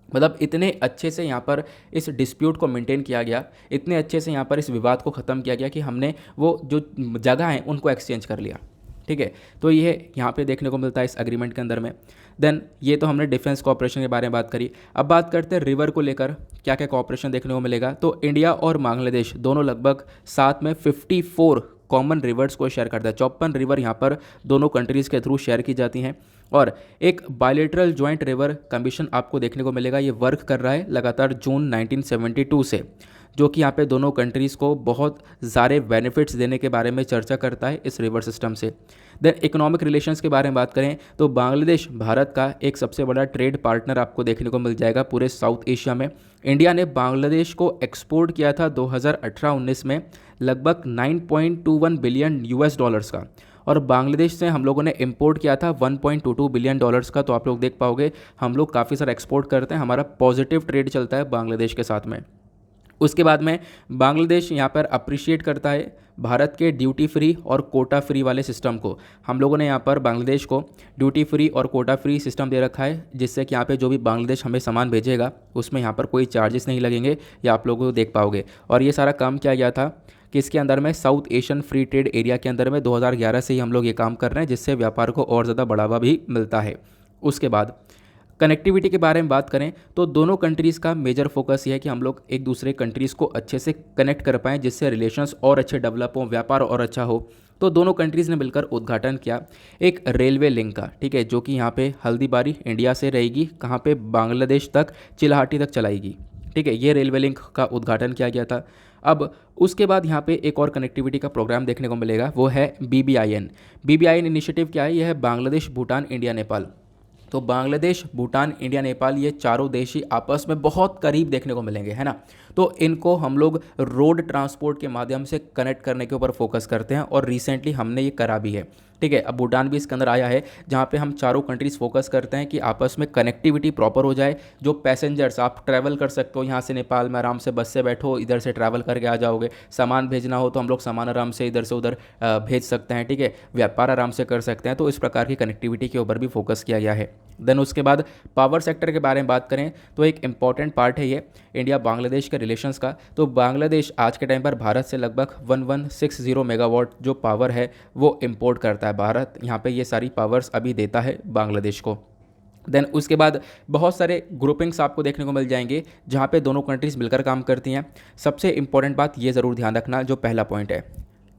S1: मतलब इतने अच्छे से यहाँ पर इस डिस्प्यूट को मेंटेन किया गया, इतने अच्छे से यहाँ पर इस विवाद को ख़त्म किया गया कि हमने वो जो जगह हैं उनको एक्सचेंज कर लिया। ठीक है, तो ये यहाँ पे देखने को मिलता है इस एग्रीमेंट के अंदर में। देन ये तो हमने डिफेंस कोऑपरेशन के बारे में बात करी। अब बात करते हैं रिवर को लेकर क्या क्या कोऑपरेशन देखने को मिलेगा। तो इंडिया और बांग्लादेश दोनों लगभग साथ में 54 कॉमन रिवर्स को शेयर करता है। 54 रिवर यहाँ पर दोनों कंट्रीज़ के थ्रू शेयर की जाती हैं। और एक बायलेटरल जॉइंट रिवर कमीशन आपको देखने को मिलेगा, ये वर्क कर रहा है लगातार जून 1972 से, जो कि यहाँ पे दोनों कंट्रीज़ को बहुत सारे बेनिफिट्स देने के बारे में चर्चा करता है इस रिवर सिस्टम से। देन इकोनॉमिक रिलेशंस के बारे में बात करें तो बांग्लादेश भारत का एक सबसे बड़ा ट्रेड पार्टनर आपको देखने को मिल जाएगा पूरे साउथ एशिया में। इंडिया ने बांग्लादेश को एक्सपोर्ट किया था 2018-19 में लगभग 9.21 बिलियन यूएस डॉलर्स का, और बांग्लादेश से हम लोगों ने इंपोर्ट किया था 1.22 बिलियन डॉलर्स का। तो आप लोग देख पाओगे हम लोग काफ़ी सारा एक्सपोर्ट करते हैं, हमारा पॉजिटिव ट्रेड चलता है बांग्लादेश के साथ में। उसके बाद में बांग्लादेश यहाँ पर अप्रिशिएट करता है भारत के ड्यूटी फ्री और कोटा फ्री वाले सिस्टम को। हम लोगों ने यहाँ पर बांग्लादेश को ड्यूटी फ्री और कोटा फ्री सिस्टम दे रखा है, जिससे कि यहाँ पे जो भी बांग्लादेश हमें सामान भेजेगा उसमें यहाँ पर कोई चार्जेस नहीं लगेंगे, या आप लोगों को देख पाओगे। और ये सारा काम किया गया था कि इसके अंदर में south Asian free trade area के अंदर में 2011 से ही हम लोग ये काम कर रहे हैं, जिससे व्यापार को और ज़्यादा बढ़ावा भी मिलता है। उसके बाद कनेक्टिविटी के बारे में बात करें तो दोनों कंट्रीज़ का मेजर फोकस ये है कि हम लोग एक दूसरे कंट्रीज़ को अच्छे से कनेक्ट कर पाएँ, जिससे रिलेशंस और अच्छे डेवलप हों, व्यापार और अच्छा हो। तो दोनों कंट्रीज़ ने मिलकर उद्घाटन किया एक रेलवे लिंक का। ठीक है, जो कि यहाँ पे हल्दीबारी इंडिया से रहेगी, कहाँ पे बांग्लादेश तक चिल्हाटी तक चलाएगी। ठीक है, ये रेलवे लिंक का उद्घाटन किया गया था। अब उसके बाद यहाँ पे एक और कनेक्टिविटी का प्रोग्राम देखने को मिलेगा, वो है BBIN। BBIN इनिशिएटिव क्या है? यह है बांग्लादेश, भूटान, इंडिया, नेपाल। तो बांग्लादेश, भूटान, इंडिया, नेपाल, ये चारों देश ही आपस में बहुत करीब देखने को मिलेंगे, है ना। तो इनको हम लोग रोड ट्रांसपोर्ट के माध्यम से कनेक्ट करने के ऊपर फोकस करते हैं, और रिसेंटली हमने ये करा भी है। ठीक है। अब भूटान भी इसके अंदर आया है, जहाँ पे हम चारों कंट्रीज़ फोकस करते हैं कि आपस में कनेक्टिविटी प्रॉपर हो जाए। जो पैसेंजर्स आप ट्रैवल कर सकते हो यहाँ से नेपाल में, आराम से बस से बैठो, इधर से ट्रैवल करके आ जाओगे। सामान भेजना हो तो हम लोग सामान आराम से इधर से उधर भेज सकते हैं, ठीक है। व्यापार आराम से कर सकते हैं। तो इस प्रकार की कनेक्टिविटी के ऊपर भी फोकस किया गया है। देन उसके बाद पावर सेक्टर के बारे में बात करें तो एक इंपॉर्टेंट पार्ट है ये इंडिया बांग्लादेश के रिलेशंस का। तो बांग्लादेश आज के टाइम पर भारत से लगभग 1160 मेगावाट जो पावर है वो इंपोर्ट करता है। भारत यहाँ पे ये सारी पावर्स अभी देता है बांग्लादेश को। देन उसके बाद बहुत सारे ग्रुपिंग्स आपको देखने को मिल जाएंगे जहाँ पे दोनों कंट्रीज़ मिलकर काम करती हैं। सबसे इंपॉर्टेंट बात ये ज़रूर ध्यान रखना, जो पहला पॉइंट है,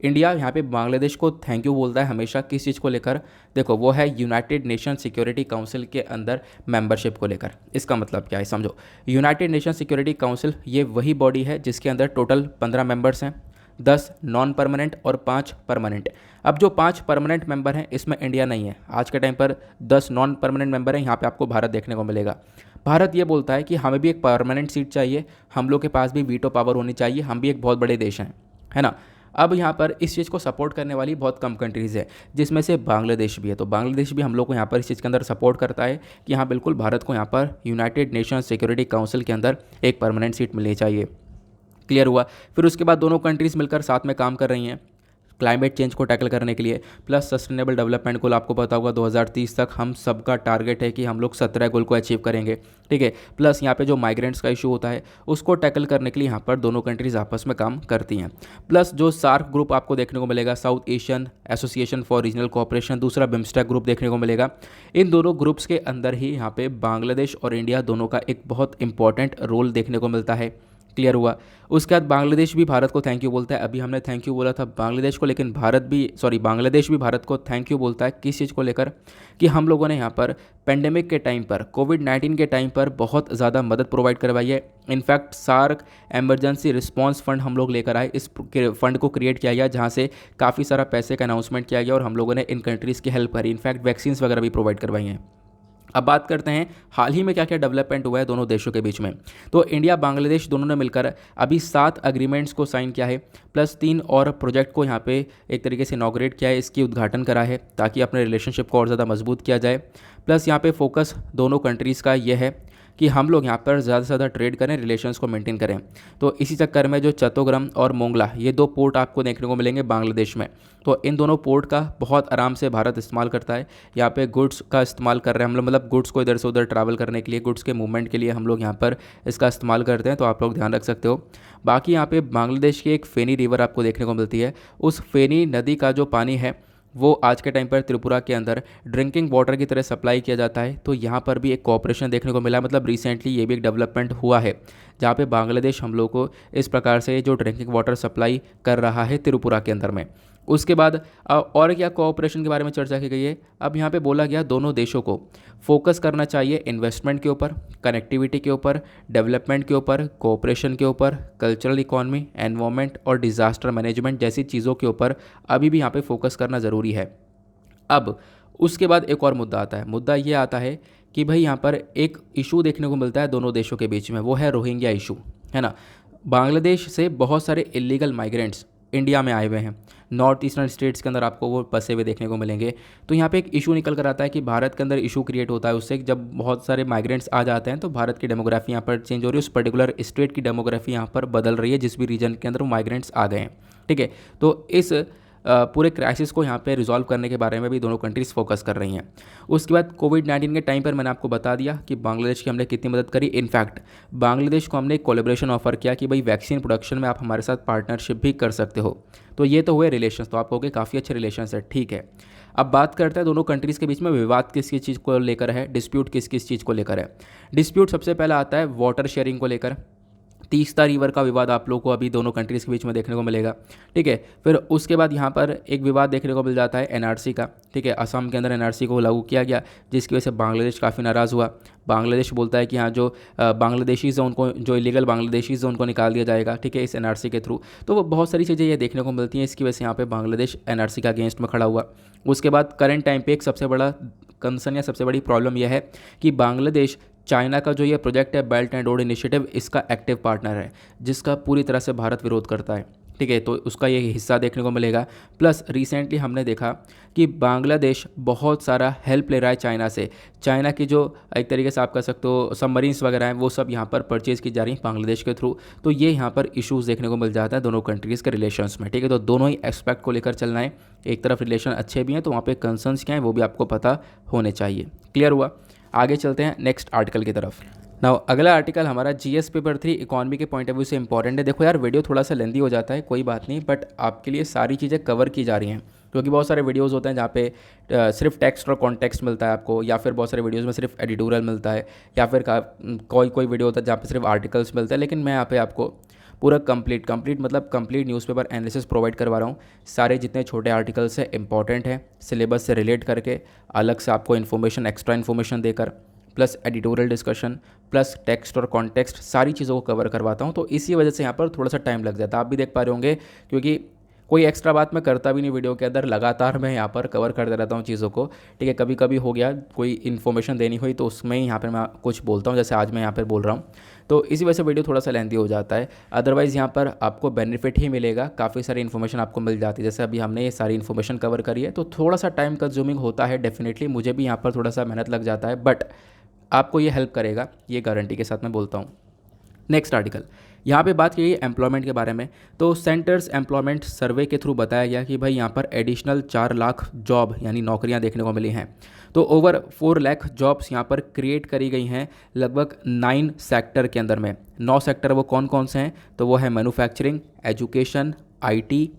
S1: इंडिया यहाँ पे बांग्लादेश को थैंक यू बोलता है हमेशा। किस चीज़ को लेकर? देखो, वो है यूनाइटेड नेशन सिक्योरिटी काउंसिल के अंदर मेंबरशिप को लेकर। इसका मतलब क्या है समझो। यूनाइटेड नेशन सिक्योरिटी काउंसिल ये वही बॉडी है जिसके अंदर टोटल 15 मेंबर्स हैं, 10 नॉन परमानेंट और 5 परमानेंट। अब जो 5 परमानेंट मेंबर हैं इसमें इंडिया नहीं है। आज के टाइम पर 10 नॉन परमानेंट मेंबर हैं, यहाँ पे आपको भारत देखने को मिलेगा। भारत ये बोलता है कि हमें भी एक परमानेंट सीट चाहिए, हम लोग के पास भी वीटो पावर होनी चाहिए, हम भी एक बहुत बड़े देश हैं, है ना। अब यहाँ पर इस चीज़ को सपोर्ट करने वाली बहुत कम कंट्रीज़ है, जिसमें से बांग्लादेश भी है। तो बांग्लादेश भी हम लोग को यहाँ पर इस चीज़ के अंदर सपोर्ट करता है कि हाँ बिल्कुल भारत को यहाँ पर यूनाइटेड नेशन सिक्योरिटी काउंसिल के अंदर एक परमानेंट सीट मिलनी चाहिए। क्लियर हुआ। फिर उसके बाद दोनों कंट्रीज़ मिलकर साथ में काम कर रही हैं क्लाइमेट चेंज को टैकल करने के लिए। प्लस सस्टेनेबल डेवलपमेंट गोल आपको पता होगा 2030 तक हम सबका टारगेट है कि हम लोग 17 गोल को अचीव करेंगे, ठीक है। प्लस यहाँ पे जो माइग्रेंट्स का इशू होता है उसको टैकल करने के लिए यहाँ पर दोनों कंट्रीज़ आपस में काम करती हैं। प्लस जो सार्क ग्रुप आपको देखने को मिलेगा, south Asian association for regional cooperation, दूसरा बिम्स्टेक ग्रुप देखने को मिलेगा। इन दोनों ग्रुप्स के अंदर ही यहाँ पे बांग्लादेश और इंडिया दोनों का एक बहुत इंपॉर्टेंट रोल देखने को मिलता है। क्लियर हुआ। उसके बाद बांग्लादेश भी भारत को थैंक यू बोलता है। अभी हमने थैंक यू बोला था बांग्लादेश को, लेकिन बांग्लादेश भी भारत को थैंक यू बोलता है। किस चीज़ को लेकर? कि हम लोगों ने यहाँ पर पेंडेमिक के टाइम पर, कोविड-19 के टाइम पर बहुत ज़्यादा मदद प्रोवाइड करवाई है। In fact SAARC emergency response fund हम लोग लेकर आए। इस फंड को क्रिएट किया गया जहाँ से काफ़ी सारा पैसे का अनाउंसमेंट किया गया और हम लोगों ने इन कंट्रीज़ की हेल्प करी। इनफैक्ट वैक्सीन्स वगैरह भी प्रोवाइड करवाई हैं। अब बात करते हैं हाल ही में क्या क्या डेवलपमेंट हुआ है दोनों देशों के बीच में। तो इंडिया बांग्लादेश दोनों ने मिलकर अभी 7 एग्रीमेंट्स को साइन किया है, प्लस 3 और प्रोजेक्ट को यहाँ पे एक तरीके से इनॉग्रेट किया है, इसकी उद्घाटन करा है ताकि अपने रिलेशनशिप को और ज़्यादा मजबूत किया जाए। प्लस यहाँ पे फोकस दोनों कंट्रीज़ का ये है कि हम लोग यहाँ पर ज़्यादा से ज़्यादा ट्रेड करें, रिलेशंस को मेंटेन करें। तो इसी चक्कर में जो चट्टग्राम और मोंगला ये 2 पोर्ट आपको देखने को मिलेंगे बांग्लादेश में। तो इन दोनों पोर्ट का बहुत आराम से भारत इस्तेमाल करता है। यहाँ पे गुड्स का इस्तेमाल कर रहे हैं हम लोग, मतलब गुड्स को इधर से उधर ट्रैवल करने के लिए, गुड्स के मूवमेंट के लिए हम लोग यहाँ पर इसका इस्तेमाल करते हैं। तो आप लोग ध्यान रख सकते हो। बाकी यहाँ पे बांग्लादेश की एक फेनी रिवर आपको देखने को मिलती है। उस फेनी नदी का जो पानी है वो आज के टाइम पर त्रिपुरा के अंदर ड्रिंकिंग वाटर की तरह सप्लाई किया जाता है। तो यहाँ पर भी एक कोऑपरेशन देखने को मिला, मतलब रिसेंटली ये भी एक डेवलपमेंट हुआ है जहाँ पे बांग्लादेश हम लोग को इस प्रकार से जो ड्रिंकिंग वाटर सप्लाई कर रहा है त्रिपुरा के अंदर में। उसके बाद और क्या कोऑपरेशन के बारे में चर्चा की गई है। अब यहाँ पे बोला गया दोनों देशों को फोकस करना चाहिए इन्वेस्टमेंट के ऊपर, कनेक्टिविटी के ऊपर, डेवलपमेंट के ऊपर, कोऑपरेशन के ऊपर, कल्चरल इकॉनमी, एनवायरनमेंट और डिज़ास्टर मैनेजमेंट जैसी चीज़ों के ऊपर अभी भी यहाँ पे फोकस करना ज़रूरी है। अब उसके बाद एक और मुद्दा आता है। मुद्दा ये आता है कि भाई यहाँ पर एक इशू देखने को मिलता है दोनों देशों के बीच में, वो है रोहिंग्या इशू, है ना। बांग्लादेश से बहुत सारे इलीगल माइग्रेंट्स इंडिया में आए हुए हैं। नॉर्थ ईस्टर्न स्टेट्स के अंदर आपको वो बसे हुए देखने को मिलेंगे। तो यहाँ पे एक इशू निकल कर आता है कि भारत के अंदर इशू क्रिएट होता है उससे, जब बहुत सारे माइग्रेंट्स आ जाते हैं तो भारत की डेमोग्राफी यहाँ पर चेंज हो रही है, उस पर्टिकुलर स्टेट की डेमोग्राफी यहाँ पर बदल रही है जिस भी रीजन के अंदर वो माइग्रेंट्स आ गए हैं, ठीक है। तो इस पूरे क्राइसिस को यहाँ पे रिजॉल्व करने के बारे में भी दोनों कंट्रीज़ फोकस कर रही हैं। उसके बाद कोविड-19 के टाइम पर मैंने आपको बता दिया कि बांग्लादेश की हमने कितनी मदद करी। इनफैक्ट बांग्लादेश को हमने एक कोलैबोरेशन ऑफर किया कि भाई वैक्सीन प्रोडक्शन में आप हमारे साथ पार्टनरशिप भी कर सकते हो। तो ये तो हुए रिलेशंस, तो आप कहोगे काफ़ी अच्छे रिलेशंस है, ठीक है। अब बात करते हैं दोनों कंट्रीज़ के बीच में विवाद किस किस चीज़ को लेकर है, डिस्प्यूट किस किस चीज़ को लेकर है। डिस्प्यूट सबसे पहला आता है वाटर शेयरिंग को लेकर। तीस्ता रिवर का विवाद आप लोगों को अभी दोनों कंट्रीज़ के बीच में देखने को मिलेगा, ठीक है। फिर उसके बाद यहाँ पर एक विवाद देखने को मिल जाता है एनआरसी का, ठीक है। असम के अंदर एनआरसी को लागू किया गया जिसकी वजह से बांग्लादेश काफ़ी नाराज़ हुआ। बांग्लादेश बोलता है कि हाँ जो बांग्लादेशीज़ हैं उनको, जो इलीगल बांग्लादेशीज़ हैं उनको निकाल दिया जाएगा, ठीक है, इस एनआरसी के थ्रू। तो वो बहुत सारी चीज़ें ये देखने को मिलती हैं, इसकी वजह से यहाँ पे बांग्लादेश एनआरसी का अगेंस्ट में खड़ा हुआ। उसके बाद करंट टाइम पे एक सबसे बड़ा कंसर्न या सबसे बड़ी प्रॉब्लम यह है कि बांग्लादेश चाइना का जो ये प्रोजेक्ट है बेल्ट एंड रोड इनिशिएटिव, इसका एक्टिव पार्टनर है जिसका पूरी तरह से भारत विरोध करता है। ठीक है, तो उसका ये हिस्सा देखने को मिलेगा। प्लस रिसेंटली हमने देखा कि बांग्लादेश बहुत सारा हेल्प ले रहा है चाइना से। चाइना की जो एक तरीके से आप कह सकते हो सबमरीन्स वगैरह हैं वो सब यहाँ पर परचेज़ की जा रही हैं बांग्लादेश के थ्रू। तो ये यहाँ पर इश्यूज़ देखने को मिल जाता है दोनों कंट्रीज़ के रिलेशंस में। ठीक है, तो दोनों ही एस्पेक्ट को लेकर चलना है। एक तरफ रिलेशन अच्छे भी हैं तो वहाँ पे कंसर्न्स क्या हैं वो भी आपको पता होने चाहिए। क्लियर हुआ? आगे चलते हैं नेक्स्ट आर्टिकल की तरफ। नाउ अगला आर्टिकल हमारा जीएस पेपर 3 इकोनॉमी के पॉइंट ऑफ व्यू से इंपॉर्टेंट है। देखो यार वीडियो थोड़ा सा लेंदी हो जाता है, कोई बात नहीं, बट आपके लिए सारी चीज़ें कवर की जा रही हैं, क्योंकि बहुत सारे वीडियोस होते हैं जहाँ पे सिर्फ टेक्स्ट और कॉन्टेक्स्ट मिलता है आपको, या फिर बहुत सारे वीडियोस में सिर्फ एडिटोरियल मिलता है, या फिर कोई वीडियो होता है जहाँ पे सिर्फ आर्टिकल्स मिलते हैं। लेकिन मैं यहाँ पे आपको पूरा कंप्लीट मतलब कंप्लीट न्यूज़पेपर एनालिसिस प्रोवाइड करवा रहा हूँ। सारे जितने छोटे आर्टिकल्स हैं इंपॉर्टेंट है, सिलेबस से रिलेट करके अलग से आपको इन्फॉर्मेशन, एक्स्ट्रा इन्फॉर्मेशन देकर, plus editorial discussion, plus text और कॉन्टेक्स्ट, सारी चीज़ों को कवर करवाता हूँ। तो इसी वजह से यहाँ पर थोड़ा सा टाइम लग जाता है, आप भी देख पा रहे होंगे, क्योंकि कोई एक्स्ट्रा बात मैं करता भी नहीं वीडियो के अंदर, लगातार मैं यहाँ पर कवर करते रहता हूँ चीज़ों को। ठीक है, कभी कभी हो गया कोई इन्फॉर्मेशन देनी हुई तो उसमें ही यहाँ पर मैं कुछ बोलता हूँ, जैसे आज मैं यहाँ पर बोल रहा हूँ, तो इसी वजह से वीडियो थोड़ा सा लेंथी हो जाता है। अदरवाइज़ यहाँ पर आपको बेनिफिट ही मिलेगा, काफ़ी सारी इन्फॉर्मेशन आपको मिल जाती है। जैसे अभी हमने ये सारी इन्फॉर्मेशन कवर करी है तो थोड़ा सा टाइम कंज्यूमिंग होता है डेफिनेटली, मुझे भी यहाँ पर थोड़ा सा मेहनत लग जाता है, बट आपको ये हेल्प करेगा, ये गारंटी के साथ मैं बोलता हूँ। नेक्स्ट आर्टिकल, यहाँ पे बात की गई एम्प्लॉयमेंट के बारे में। तो सेंटर्स एम्प्लॉयमेंट सर्वे के थ्रू बताया गया कि भाई यहाँ पर एडिशनल 4 लाख जॉब यानी नौकरियाँ देखने को मिली हैं। तो ओवर 4 लाख जॉब्स यहाँ पर क्रिएट करी गई हैं लगभग 9 सेक्टर के अंदर में। 9 सेक्टर वो कौन कौन से हैं? तो वो है मैन्युफैक्चरिंग, एजुकेशन, आईटी,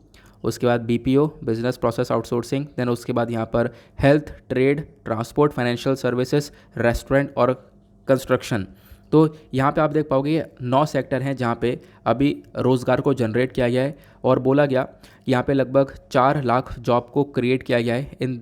S1: उसके बाद BPO, business process outsourcing, then उसके बाद यहाँ पर health, trade, transport, financial services, restaurant और कंस्ट्रक्शन। तो यहाँ पे आप देख पाओगे ये 9 सेक्टर हैं जहाँ पे अभी रोज़गार को जनरेट किया गया है, और बोला गया यहाँ पे लगभग 4 लाख जॉब को क्रिएट किया गया है इन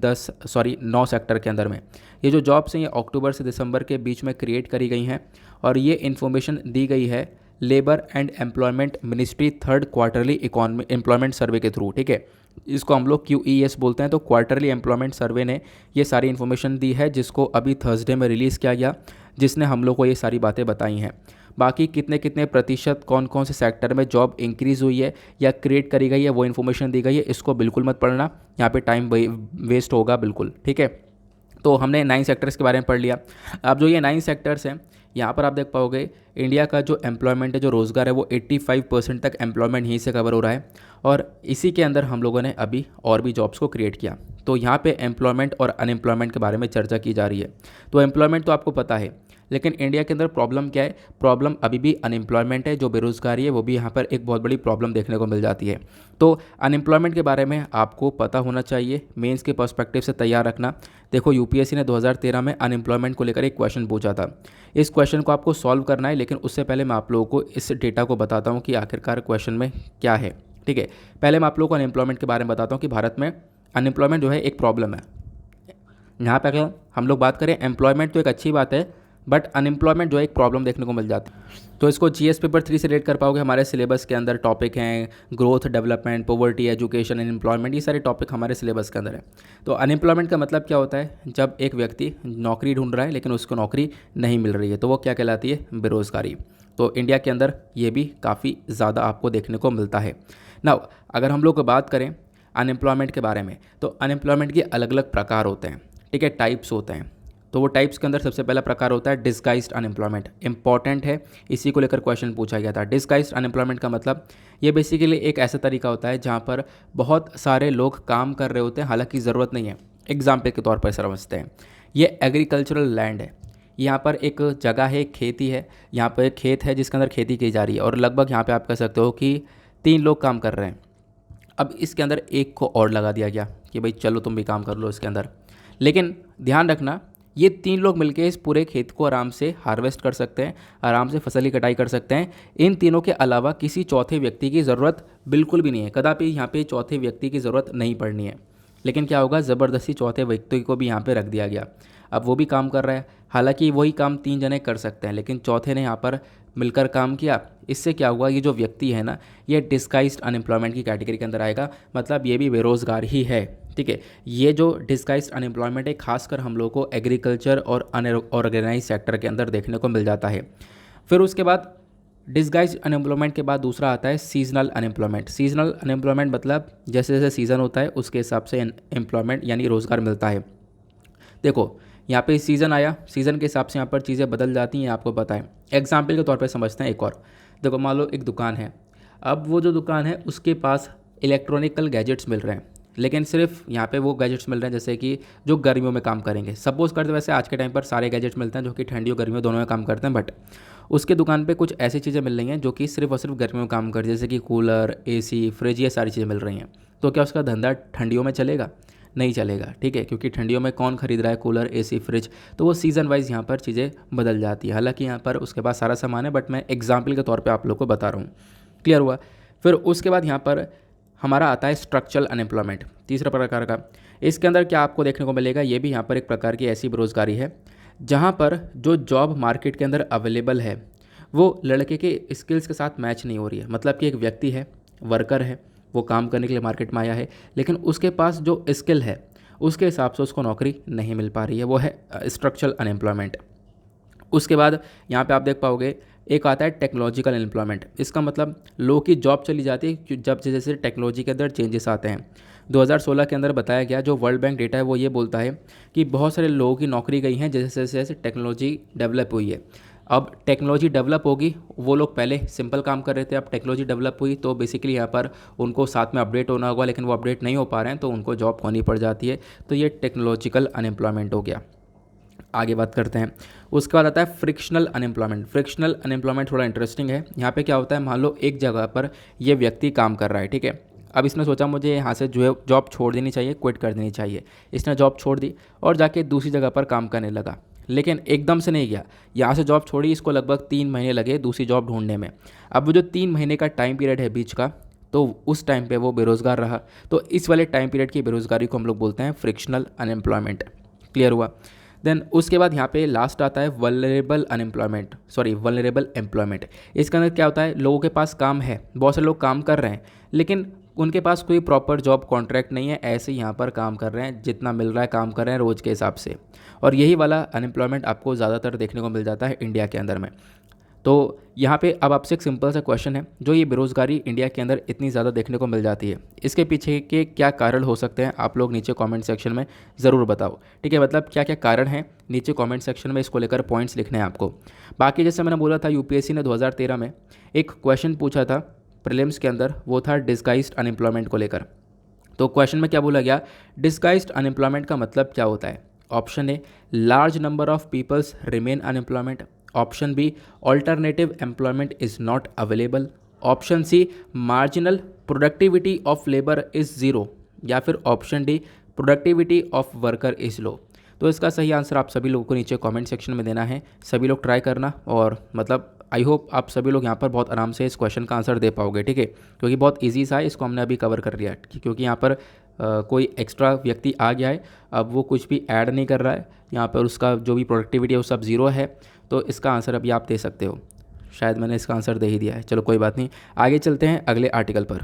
S1: 9 सेक्टर के अंदर में। ये जो जॉब्स हैं ये अक्टूबर से दिसंबर के बीच में क्रिएट करी गई हैं, और ये इन्फॉर्मेशन दी गई है labour and employment ministry third quarterly economy employment survey के थ्रू। ठीक है, इसको हम लोग QES बोलते हैं। तो क्वार्टरली एम्प्लॉयमेंट सर्वे ने ये सारी इन्फॉर्मेशन दी है, जिसको अभी थर्सडे में रिलीज़ किया गया, जिसने हम लोग को ये सारी बातें बताई हैं। बाकी कितने कितने प्रतिशत कौन कौन से सेक्टर में जॉब इंक्रीज़ हुई है या क्रिएट करी गई है वो इन्फॉर्मेशन दी गई है, इसको बिल्कुल मत पढ़ना, यहाँ पे टाइम वेस्ट होगा बिल्कुल। ठीक है, तो हमने 9 सेक्टर्स के बारे में पढ़ लिया। अब जो ये 9 सेक्टर्स हैं यहाँ पर आप देख पाओगे इंडिया का जो एम्प्लॉयमेंट है, जो रोज़गार है, वो 85% तक एम्प्लॉयमेंट यहीं से कवर हो रहा है, और इसी के अंदर हम लोगों ने अभी और भी जॉब्स को क्रिएट किया। तो यहाँ पे एम्प्लॉयमेंट और अनएम्प्लॉयमेंट के बारे में चर्चा की जा रही है। तो एम्प्लॉयमेंट तो आपको पता है, लेकिन इंडिया के अंदर प्रॉब्लम क्या है? प्रॉब्लम अभी भी अनएम्प्लॉयमेंट है, जो बेरोज़गारी है वो भी यहाँ पर एक बहुत बड़ी प्रॉब्लम देखने को मिल जाती है। तो अनएम्प्लॉयमेंट के बारे में आपको पता होना चाहिए, मेंस के पर्सपेक्टिव से तैयार रखना। देखो यूपीएससी ने 2013 में अनएम्प्लॉयमेंट को लेकर एक क्वेश्चन पूछा था, इस क्वेश्चन को आपको सॉल्व करना है, लेकिन उससे पहले मैं आप लोगों को इस डेटा को बताता हूँ कि आखिरकार क्वेश्चन में क्या है। ठीक है, पहले मैं आप लोगों को अनएम्प्लॉयमेंट के बारे में बताता हूँ कि भारत में अनएम्प्लॉयमेंट जो है एक प्रॉब्लम है। यहाँ पे अगर हम लोग बात करें एम्प्लॉयमेंट तो एक अच्छी बात है, बट अनएम्प्लॉयमेंट जो है एक प्रॉब्लम देखने को मिल जाती है। तो इसको जीएस पेपर 3 से रिलेट कर पाओगे। हमारे सिलेबस के अंदर टॉपिक हैं growth, development, poverty, education and employment, ये सारे टॉपिक हमारे सिलेबस के अंदर है। तो अनएम्प्लॉयमेंट का मतलब क्या होता है? जब एक व्यक्ति नौकरी ढूंढ रहा है लेकिन उसको नौकरी नहीं मिल रही है, तो वो क्या कहलाती है? बेरोज़गारी। तो इंडिया के अंदर ये भी काफ़ी ज़्यादा आपको देखने को मिलता है। नाउ अगर हम लोग बात करें अनएम्प्लॉयमेंट के बारे में, तो अनएम्प्लॉयमेंट के अलग अलग प्रकार होते हैं। ठीक है, टाइप्स होते हैं। तो वो टाइप्स के अंदर सबसे पहला प्रकार होता है डिस्गाइज्ड अनएम्प्लॉयमेंट। इंपॉर्टेंट है, इसी को लेकर क्वेश्चन पूछा गया था। डिस्गाइज्ड अनएम्प्लॉयमेंट का मतलब ये बेसिकली एक ऐसा तरीका होता है जहाँ पर बहुत सारे लोग काम कर रहे होते हैं, हालांकि ज़रूरत नहीं है। एग्जाम्पल के तौर पर समझते हैं, ये एग्रीकल्चरल लैंड है, यहाँ पर एक जगह है, एक खेती है, यहाँ पर एक खेत है जिसके अंदर खेती की जा रही है, और लगभग यहाँ पर आप कह सकते हो कि 3 लोग काम कर रहे हैं। अब इसके अंदर एक को और लगा दिया गया कि भाई चलो तुम भी काम कर लो इसके अंदर, लेकिन ध्यान रखना ये 3 लोग मिलकर इस पूरे खेत को आराम से हार्वेस्ट कर सकते हैं, आराम से फसल की कटाई कर सकते हैं। इन तीनों के अलावा किसी चौथे व्यक्ति की ज़रूरत बिल्कुल भी नहीं है, कदापि यहाँ पे चौथे व्यक्ति की ज़रूरत नहीं पड़नी है। लेकिन क्या होगा, ज़बरदस्ती चौथे व्यक्ति को भी यहाँ पे रख दिया गया। अब वो भी काम कर रहा है, हालांकि वही काम 3 जने कर सकते हैं, लेकिन चौथे ने यहाँ पर मिलकर काम किया। इससे क्या हुआ, ये जो व्यक्ति है ना, ये डिस्गाइज्ड अनएम्प्लॉयमेंट की कैटेगरी के अंदर आएगा, मतलब ये भी बेरोज़गार ही है। ठीक है, ये जो डिस्गाइज्ड अनएम्प्लॉयमेंट है खासकर हम लोगों को एग्रीकल्चर और अनऑर्गेनाइज सेक्टर के अंदर देखने को मिल जाता है। फिर उसके बाद डिसगाइज्ड अनएम्प्लॉयमेंट के बाद दूसरा आता है सीजनल अनएम्प्लॉयमेंट। सीजनल अनएम्प्लॉयमेंट मतलब जैसे जैसे सीज़न होता है उसके हिसाब से एम्प्लॉयमेंट यानी रोज़गार मिलता है। देखो यहाँ पे सीज़न आया, सीज़न के हिसाब से यहाँ पर चीज़ें बदल जाती हैं, आपको पता है। एग्जाम्पल के तौर पे समझते हैं एक और। देखो मान लो एक दुकान है, अब वो जो दुकान है उसके पास इलेक्ट्रॉनिकल गैजेट्स मिल रहे हैं, लेकिन सिर्फ यहाँ पे वो गैजेट्स मिल रहे हैं जैसे कि जो गर्मियों में काम करेंगे। सपोज़ करते वैसे आज के टाइम पर सारे गैजेट्स मिलते हैं जो कि ठंडियों गर्मियों दोनों में काम करते हैं, बट उसके दुकान पे कुछ ऐसी चीज़ें मिल रही हैं जो कि सिर्फ और सिर्फ गर्मियों में काम करती हैं, जैसे कि कूलर, एसी, फ्रिज, ये सारी चीज़ें मिल रही हैं। तो क्या उसका धंधा ठंडियों में चलेगा? नहीं चलेगा, ठीक है, क्योंकि ठंडियों में कौन खरीद रहा है कूलर, एसी, फ्रिज। तो वो सीज़न वाइज यहाँ पर चीज़ें बदल जाती है। हालांकि यहाँ पर उसके पास सारा सामान है, बट मैं एग्जाम्पल के तौर पे आप लोग को बता रहा हूँ। क्लियर हुआ? फिर उसके बाद यहाँ पर हमारा आता है स्ट्रक्चरल अनएम्प्लॉयमेंट, तीसरा प्रकार का। इसके अंदर क्या आपको देखने को मिलेगा, ये भी यहाँ पर एक प्रकार की ऐसी बेरोज़गारी है जहाँ पर जो जॉब मार्केट के अंदर अवेलेबल है वो लड़के के स्किल्स के साथ मैच नहीं हो रही है। मतलब कि एक व्यक्ति है, वर्कर है, वो काम करने के लिए मार्केट में आया है, लेकिन उसके पास जो स्किल है उसके हिसाब से उसको नौकरी नहीं मिल पा रही है, वो है स्ट्रक्चरल अनएम्प्लॉयमेंट। उसके बाद यहाँ पे आप देख पाओगे एक आता है टेक्नोलॉजिकल अनएम्प्लॉयमेंट। इसका मतलब लोगों की जॉब चली जाती है जब जैसे टेक्नोलॉजी के अंदर चेंजेस आते हैं। 2016 के अंदर बताया गया, जो वर्ल्ड बैंक डेटा है वो ये बोलता है कि बहुत सारे लोगों की नौकरी गई हैं जैसे जैसे जैसे टेक्नोलॉजी डेवलप हुई है। अब टेक्नोलॉजी डेवलप होगी, वो लोग पहले सिंपल काम कर रहे थे, अब टेक्नोलॉजी डेवलप हुई तो बेसिकली यहाँ पर उनको साथ में अपडेट होना होगा, लेकिन वो अपडेट नहीं हो पा रहे हैं तो उनको जॉब खोनी पड़ जाती है। तो ये टेक्नोलॉजिकल अनएम्प्लॉयमेंट हो गया। आगे बात करते हैं। उसके बाद आता है फ्रिक्शनल अनएम्प्लॉयमेंट। फ्रिक्शनल अनएम्प्लॉयमेंट थोड़ा इंटरेस्टिंग है। यहाँ पे क्या होता है, मान लो एक जगह पर ये व्यक्ति काम कर रहा है, ठीक है। अब इसने सोचा मुझे यहाँ से जो है जॉब छोड़ देनी चाहिए, क्विट कर देनी चाहिए। इसने जॉब छोड़ दी और जाके दूसरी जगह पर काम करने लगा, लेकिन एकदम से नहीं गया। यहाँ से जॉब छोड़ी, इसको लगभग 3 महीने लगे दूसरी जॉब ढूंढने में। अब वो जो 3 महीने का टाइम पीरियड है बीच का, तो उस टाइम पे वो बेरोज़गार रहा। तो इस वाले टाइम पीरियड की बेरोज़गारी को हम लोग बोलते हैं फ्रिक्शनल अनएम्प्लॉयमेंट। क्लियर हुआ? देन उसके बाद यहाँ पे लास्ट आता है vulnerable unemployment, sorry vulnerable employment. इसके अंदर क्या होता है, लोगों के पास काम है, बहुत सारे लोग काम कर रहे हैं, लेकिन उनके पास कोई प्रॉपर जॉब कॉन्ट्रैक्ट नहीं है, ऐसे ही यहाँ पर काम कर रहे हैं, जितना मिल रहा है काम कर रहे हैं रोज़ के हिसाब से। और यही वाला अनएम्प्लॉयमेंट आपको ज़्यादातर देखने को मिल जाता है इंडिया के अंदर में। तो यहाँ पे अब आपसे एक सिंपल सा क्वेश्चन है, जो ये बेरोज़गारी इंडिया के अंदर इतनी ज़्यादा देखने को मिल जाती है, इसके पीछे के क्या कारण हो सकते हैं, आप लोग नीचे कमेंट सेक्शन में ज़रूर बताओ, ठीक है। मतलब क्या क्या कारण हैं, नीचे कमेंट सेक्शन में इसको लेकर पॉइंट्स लिखने हैं आपको। बाकी जैसे मैंने बोला था, यूपीएससी ने 2013 में एक क्वेश्चन पूछा था प्रीलिम्स के अंदर, वो था डिस्गाइज्ड अनएम्प्लॉयमेंट को लेकर। तो क्वेश्चन में क्या बोला गया, डिस्गाइज्ड अनएम्प्लॉयमेंट का मतलब क्या होता है। Option A, large number of peoples remain unemployment. Option B, alternative employment is not available. Option C, marginal productivity of labour is zero. या फिर option D, productivity of worker is low. तो इसका सही आंसर आप सभी लोगों को नीचे कमेंट सेक्शन में देना है। सभी लोग ट्राई करना, और मतलब आई होप आप सभी लोग यहाँ पर बहुत आराम से इस क्वेश्चन का आंसर दे पाओगे, ठीक है, क्योंकि बहुत इजी सा है, इसको हमने अभी कवर कर लिया है। क्योंकि यहाँ पर कोई एक्स्ट्रा व्यक्ति आ गया है, अब वो कुछ भी ऐड नहीं कर रहा है, यहाँ पर उसका जो भी प्रोडक्टिविटी है वो सब ज़ीरो है। तो इसका आंसर अभी आप दे सकते हो। शायद मैंने इसका आंसर दे ही दिया है, चलो कोई बात नहीं, आगे चलते हैं अगले आर्टिकल पर।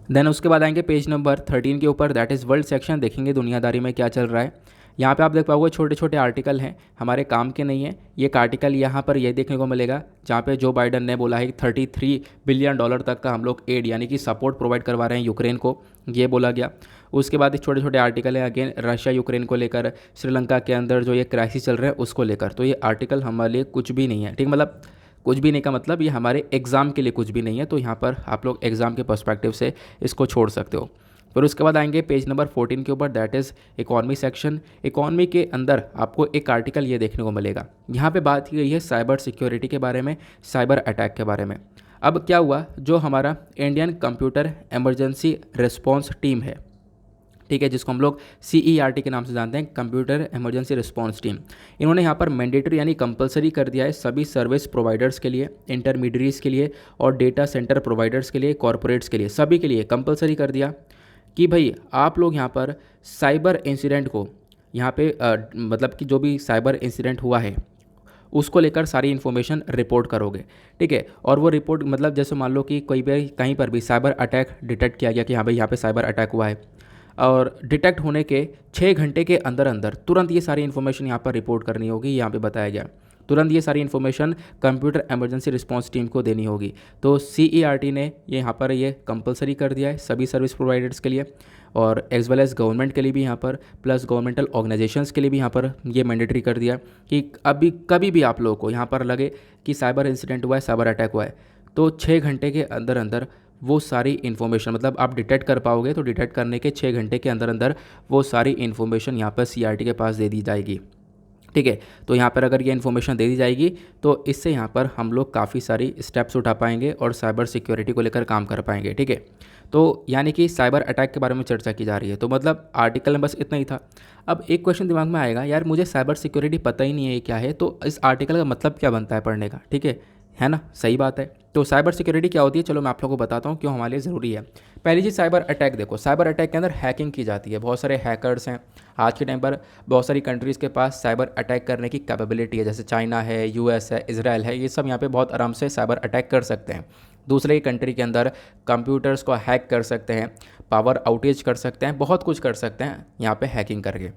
S1: देन उसके बाद आएंगे पेज नंबर 13 के ऊपर, दैट इज़ वर्ल्ड सेक्शन। देखेंगे दुनियादारी में क्या चल रहा है। यहाँ पे आप देख पाओगे छोटे छोटे आर्टिकल हैं, हमारे काम के नहीं है। ये एक आर्टिकल यहाँ पर ये देखने को मिलेगा जहाँ पे जो बाइडन ने बोला है कि $33 बिलियन तक का हम लोग एड यानी कि सपोर्ट प्रोवाइड करवा रहे हैं यूक्रेन को, ये बोला गया। उसके बाद छोटे छोटे आर्टिकल हैं अगेन रशिया यूक्रेन को लेकर, श्रीलंका के अंदर जो ये क्राइसिस चल रहा है उसको लेकर। तो ये आर्टिकल हमारे लिए कुछ भी नहीं है, ठीक, मतलब कुछ भी नहीं का मतलब ये हमारे एग्ज़ाम के लिए कुछ भी नहीं है। तो यहाँ पर आप लोग एग्ज़ाम के पर्सपेक्टिव से इसको छोड़ सकते हो। फिर उसके बाद आएंगे पेज नंबर 14 के ऊपर, that is economy section. Economy के अंदर आपको एक आर्टिकल ये देखने को मिलेगा, यहाँ पे बात की गई है साइबर सिक्योरिटी के बारे में, साइबर अटैक के बारे में। अब क्या हुआ, जो हमारा Indian computer emergency response team है, ठीक है, जिसको हम लोग CERT के नाम से जानते हैं, कंप्यूटर इमरजेंसी रिस्पॉन्स टीम, इन्होंने यहाँ पर मैंडेटरी यानी कंपलसरी कर दिया है सभी सर्विस प्रोवाइडर्स के लिए, इंटरमीडियरीज के लिए और डेटा सेंटर प्रोवाइडर्स के लिए, कॉरपोरेट्स के लिए, सभी के लिए कंपलसरी कर दिया कि भाई आप लोग यहाँ पर साइबर इंसिडेंट को यहाँ पे मतलब कि जो भी साइबर इंसिडेंट हुआ है उसको लेकर सारी इन्फॉर्मेशन रिपोर्ट करोगे, ठीक है। और वो रिपोर्ट मतलब जैसे मान लो कि कोई भी कहीं पर भी साइबर अटैक डिटेक्ट किया गया कि हाँ भाई यहाँ पे साइबर अटैक हुआ है, और डिटेक्ट होने के 6 घंटे के अंदर अंदर तुरंत ये सारी इन्फॉर्मेशन यहाँ पर रिपोर्ट करनी होगी, यहाँ पे बताया गया। तुरंत ये सारी information computer emergency response team को देनी होगी। तो CERT ने ये यहाँ पर ये कंपलसरी कर दिया है सभी सर्विस प्रोवाइडर्स के लिए, और एज वेल एज गवर्नमेंट के लिए भी यहाँ पर, प्लस गवर्नमेंटल ऑर्गेनाइजेशंस के लिए भी यहाँ पर ये मैंडेटरी कर दिया कि अभी कभी भी आप लोगों को यहाँ पर लगे कि साइबर इंसिडेंट हुआ है, साइबर अटैक हुआ है, तो 6 घंटे के अंदर अंदर वो सारी इन्फॉर्मेशन, मतलब आप डिटेक्ट कर पाओगे तो डिटेक्ट करने के 6 घंटे के अंदर अंदर वो सारी इन्फॉर्मेशन यहाँ पर CERT के पास दे दी जाएगी। ठीक है, तो यहाँ पर अगर ये इन्फॉर्मेशन दे दी जाएगी तो इससे यहाँ पर हम लोग काफ़ी सारी स्टेप्स उठा पाएंगे और साइबर सिक्योरिटी को लेकर काम कर पाएंगे। ठीक है, तो यानी कि साइबर अटैक के बारे में चर्चा की जा रही है, तो मतलब आर्टिकल में बस इतना ही था। अब एक क्वेश्चन दिमाग में आएगा, यार मुझे साइबर सिक्योरिटी पता ही नहीं है क्या है, तो इस आर्टिकल का मतलब क्या बनता है पढ़ने का। ठीक है ना, सही बात है। तो साइबर सिक्योरिटी क्या होती है, चलो मैं आप लोगों को बताता हूँ क्यों हमारे लिए ज़रूरी है। पहली चीज़ साइबर अटैक, देखो साइबर अटैक के अंदर हैकिंग की जाती है, बहुत सारे हैकर्स हैं आज के टाइम पर, बहुत सारी कंट्रीज़ के पास साइबर अटैक करने की कैपेबिलिटी है, जैसे चाइना है, US है, इजराइल है, ये सब यहाँ पे बहुत आराम से साइबर अटैक कर सकते हैं। दूसरे कंट्री के अंदर कंप्यूटर्स को हैक कर सकते हैं, पावर आउटेज कर सकते हैं, बहुत कुछ कर सकते हैं यहाँ पे हैकिंग करके,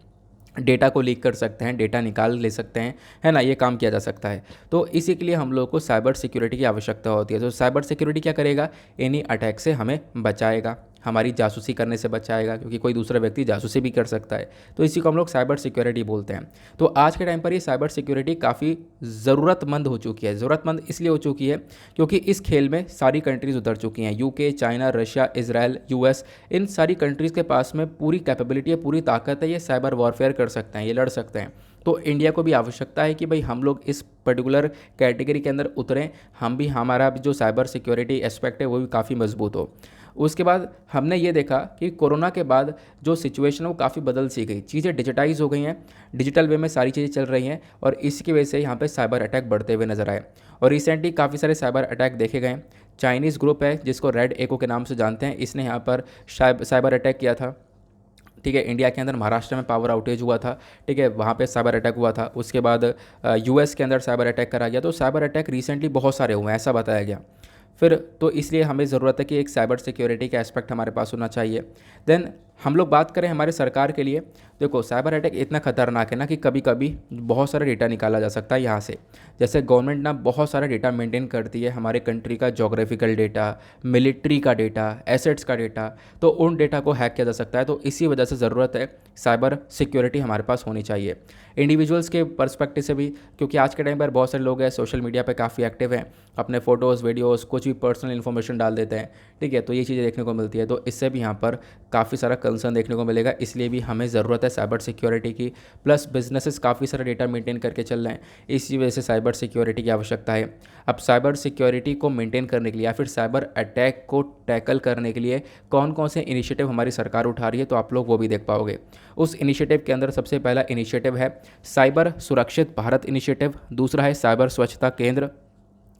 S1: डेटा को लीक कर सकते हैं, डेटा निकाल ले सकते हैं, है ना, ये काम किया जा सकता है। तो इसी के लिए हम लोग को साइबर सिक्योरिटी की आवश्यकता होती है। तो साइबर सिक्योरिटी क्या करेगा, इन्हीं अटैक से हमें बचाएगा, हमारी जासूसी करने से बचाएगा, क्योंकि कोई दूसरा व्यक्ति जासूसी भी कर सकता है, तो इसी को हम लोग साइबर सिक्योरिटी बोलते हैं। तो आज के टाइम पर ये साइबर सिक्योरिटी काफ़ी ज़रूरतमंद हो चुकी है। ज़रूरतमंद इसलिए हो चुकी है क्योंकि इस खेल में सारी कंट्रीज़ उतर चुकी हैं, UK, China, Russia, Israel, US, इन सारी कंट्रीज़ के पास में पूरी कैपेबिलिटी है, पूरी ताकत है, ये साइबर वॉरफेयर कर सकते हैं, ये लड़ सकते हैं। तो इंडिया को भी आवश्यकता है कि भाई हम लोग इस पर्टिकुलर कैटेगरी के अंदर उतरें, हम भी, हमारा भी जो साइबर सिक्योरिटी एस्पेक्ट है वो भी काफ़ी मजबूत हो। उसके बाद हमने ये देखा कि कोरोना के बाद जो सिचुएशन है वो काफ़ी बदल सी गई, चीज़ें डिजिटाइज हो गई हैं, डिजिटल वे में सारी चीज़ें चल रही हैं, और इसकी वजह से यहाँ पे साइबर अटैक बढ़ते हुए नजर आए। और रिसेंटली काफ़ी सारे साइबर अटैक देखे गए। चाइनीज़ ग्रुप है जिसको रेड एको के नाम से जानते हैं, इसने यहाँ पर साइबर अटैक किया था। ठीक है, इंडिया के अंदर महाराष्ट्र में पावर आउटेज हुआ था, ठीक है, वहाँ पे साइबर अटैक हुआ था। उसके बाद US के अंदर साइबर अटैक करा गया। तो साइबर अटैक रिसेंटली बहुत सारे हुए हैं, ऐसा बताया गया। फिर तो इसलिए हमें ज़रूरत है कि एक साइबर सिक्योरिटी का एस्पेक्ट हमारे पास होना चाहिए। देन हम लोग बात करें हमारे सरकार के लिए, देखो साइबर अटैक इतना खतरनाक है ना कि कभी कभी बहुत सारा डेटा निकाला जा सकता है यहाँ से। जैसे गवर्नमेंट ना बहुत सारा डेटा मेंटेन करती है, हमारे कंट्री का जोग्राफिकल डेटा, मिलिट्री का डेटा, एसेट्स का डेटा, तो उन डेटा को हैक किया जा सकता है। तो इसी वजह से ज़रूरत है साइबर सिक्योरिटी हमारे पास होनी चाहिए। इंडिविजुअल्स के पर्सपेक्टिव से भी, क्योंकि आज के टाइम पर बहुत सारे लोग हैं सोशल मीडिया पे काफ़ी एक्टिव हैं, अपने फ़ोटोज़, वीडियोज़, कुछ भी पर्सनल इन्फॉर्मेशन डाल देते हैं। ठीक है, तो ये चीज़ें देखने को मिलती है, तो इससे भी यहाँ पर काफ़ी सारा कंसर्न देखने को मिलेगा। इसलिए भी हमें ज़रूरत है साइबर सिक्योरिटी की। प्लस बिजनेसेस काफ़ी सारा डेटा मेंटेन करके चल रहे हैं, इसी वजह से साइबर सिक्योरिटी की आवश्यकता है। अब साइबर सिक्योरिटी को मेंटेन करने के लिए या फिर साइबर अटैक को टैकल करने के लिए कौन कौन से इनिशिएटिव हमारी सरकार उठा रही है, तो आप लोग वो भी देख पाओगे। उस इनिशिएटिव के अंदर सबसे पहला इनिशिएटिव है साइबर सुरक्षित भारत इनिशिएटिव, दूसरा है साइबर स्वच्छता केंद्र,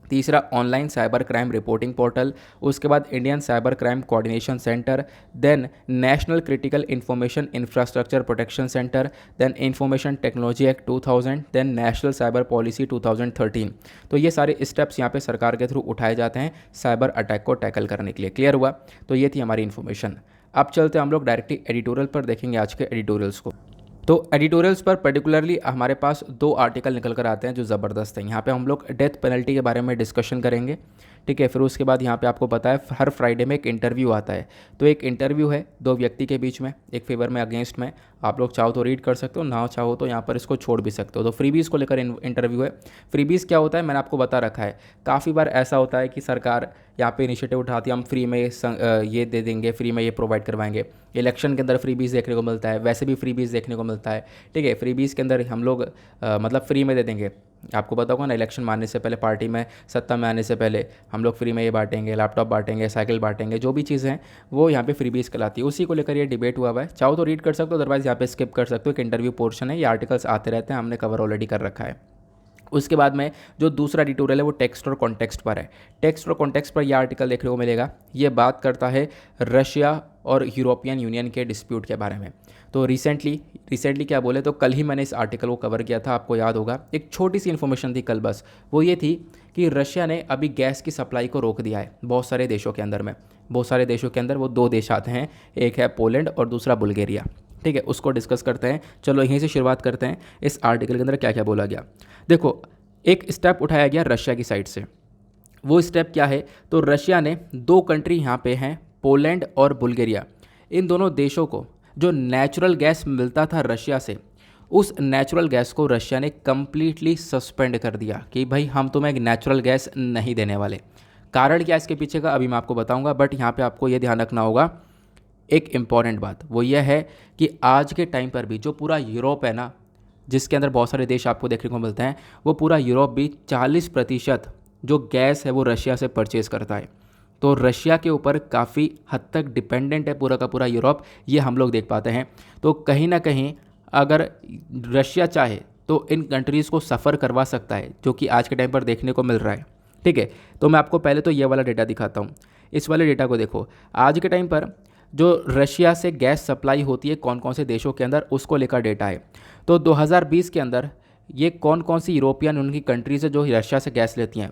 S1: तीसरा online cyber crime reporting portal, उसके बाद Indian cyber crime coordination centre, then national critical information infrastructure protection centre, then information technology act 2000, then national cyber policy 2013। तो ये सारे स्टेप्स यहाँ पे सरकार के थ्रू उठाए जाते हैं साइबर अटैक को टैकल करने के लिए। क्लियर हुआ? तो ये थी हमारी इन्फॉर्मेशन। अब चलते हम लोग डायरेक्टली एडिटोरियल पर देखेंगे आज के एडिटोरियल्स को। तो एडिटोरियल्स पर पर्टिकुलरली हमारे पास 2 आर्टिकल निकल कर आते हैं जो ज़बरदस्त हैं। यहाँ पे हम लोग डेथ पेनल्टी के बारे में डिस्कशन करेंगे, ठीक है। फिर उसके बाद यहाँ पे आपको पता है हर फ्राइडे में एक इंटरव्यू आता है। तो एक इंटरव्यू है 2 व्यक्ति के बीच में, एक फेवर में अगेंस्ट में। आप लोग चाहो तो रीड कर सकते हो, ना चाहो तो यहाँ पर इसको छोड़ भी सकते हो। तो फ्रीबीज़ को लेकर इंटरव्यू है। फ्रीबीज़ क्या होता है मैंने आपको बता रखा है। काफ़ी बार ऐसा होता है कि सरकार यहाँ पे इनिशिएटिव उठाती है, हम फ्री में ये दे देंगे, फ्री में ये प्रोवाइड करवाएंगे। इलेक्शन के अंदर फ्रीबीज़ देखने को मिलता है, वैसे भी फ्रीबीज़ देखने को मिलता है, ठीक है। फ्रीबीज़ के अंदर हम लोग मतलब फ्री में दे देंगे। आपको पता होगा ना, इलेक्शन मारने से पहले, पार्टी में सत्ता में आने से पहले हम लोग फ्री में ये बांटेंगे, लैपटॉप बांटेंगे, साइकिल बांटेंगे, जो भी चीज़ें हैं वो यहाँ पे फ्रीबीज़ कहलाती है। उसी को लेकर ये डिबेट हुआ है। चाहो तो रीड कर सकते हो, अदरवाइज़ यहाँ पे स्किप कर सकते हो। एक इंटरव्यू पोर्शन है, ये आर्टिकल्स आते रहते हैं, हमने कवर ऑलरेडी कर रखा है। उसके बाद में जो दूसरा एडिटोरियल है वो टेक्स्ट और कॉन्टेक्स्ट पर है। टेक्स्ट और कॉन्टेक्स्ट पर यह आर्टिकल देखने को मिलेगा। ये बात करता है रशिया और यूरोपियन यूनियन के डिस्प्यूट के बारे में। तो रिसेंटली क्या बोले, तो कल ही मैंने इस आर्टिकल को कवर किया था, आपको याद होगा। एक छोटी सी इन्फॉर्मेशन थी कल, बस वो ये थी कि रशिया ने अभी गैस की सप्लाई को रोक दिया है बहुत सारे देशों के अंदर में। बहुत सारे देशों के अंदर वो 2 देश आते हैं, एक है पोलैंड और दूसरा बुल्गारिया, ठीक है। उसको डिस्कस करते हैं। चलो यहीं से शुरुआत करते हैं, इस आर्टिकल के अंदर क्या क्या बोला गया। देखो, एक स्टेप उठाया गया रशिया की साइड से। वो स्टेप क्या है, तो रशिया ने दो कंट्री यहाँ पे हैं, पोलैंड और बुल्गारिया। इन दोनों देशों को जो नेचुरल गैस मिलता था रशिया से, उस नेचुरल गैस को रशिया ने कम्प्लीटली सस्पेंड कर दिया कि भाई हम तुम्हें एक नेचुरल गैस नहीं देने वाले। कारण क्या इसके पीछे का अभी मैं आपको बताऊंगा, बट यहाँ पे आपको ये ध्यान रखना होगा एक इम्पॉर्टेंट बात, वो यह है कि आज के टाइम पर भी जो पूरा यूरोप है ना, जिसके अंदर बहुत सारे देश आपको देखने को मिलते हैं, वो पूरा यूरोप भी 40% जो गैस है वो रशिया से परचेज़ करता है। तो रशिया के ऊपर काफ़ी हद तक डिपेंडेंट है पूरा का पूरा यूरोप, ये हम लोग देख पाते हैं। तो कहीं ना कहीं अगर रशिया चाहे तो इन कंट्रीज़ को सफ़र करवा सकता है, जो कि आज के टाइम पर देखने को मिल रहा है। ठीक है, तो मैं आपको पहले तो ये वाला डेटा दिखाता हूँ। इस वाले डेटा को देखो, आज के टाइम पर जो रशिया से गैस सप्लाई होती है कौन कौन से देशों के अंदर, उसको लेकर डेटा है। तो 2020 के अंदर ये कौन कौन सी यूरोपियन उनकी कंट्रीज़ है जो रशिया से गैस लेती हैं।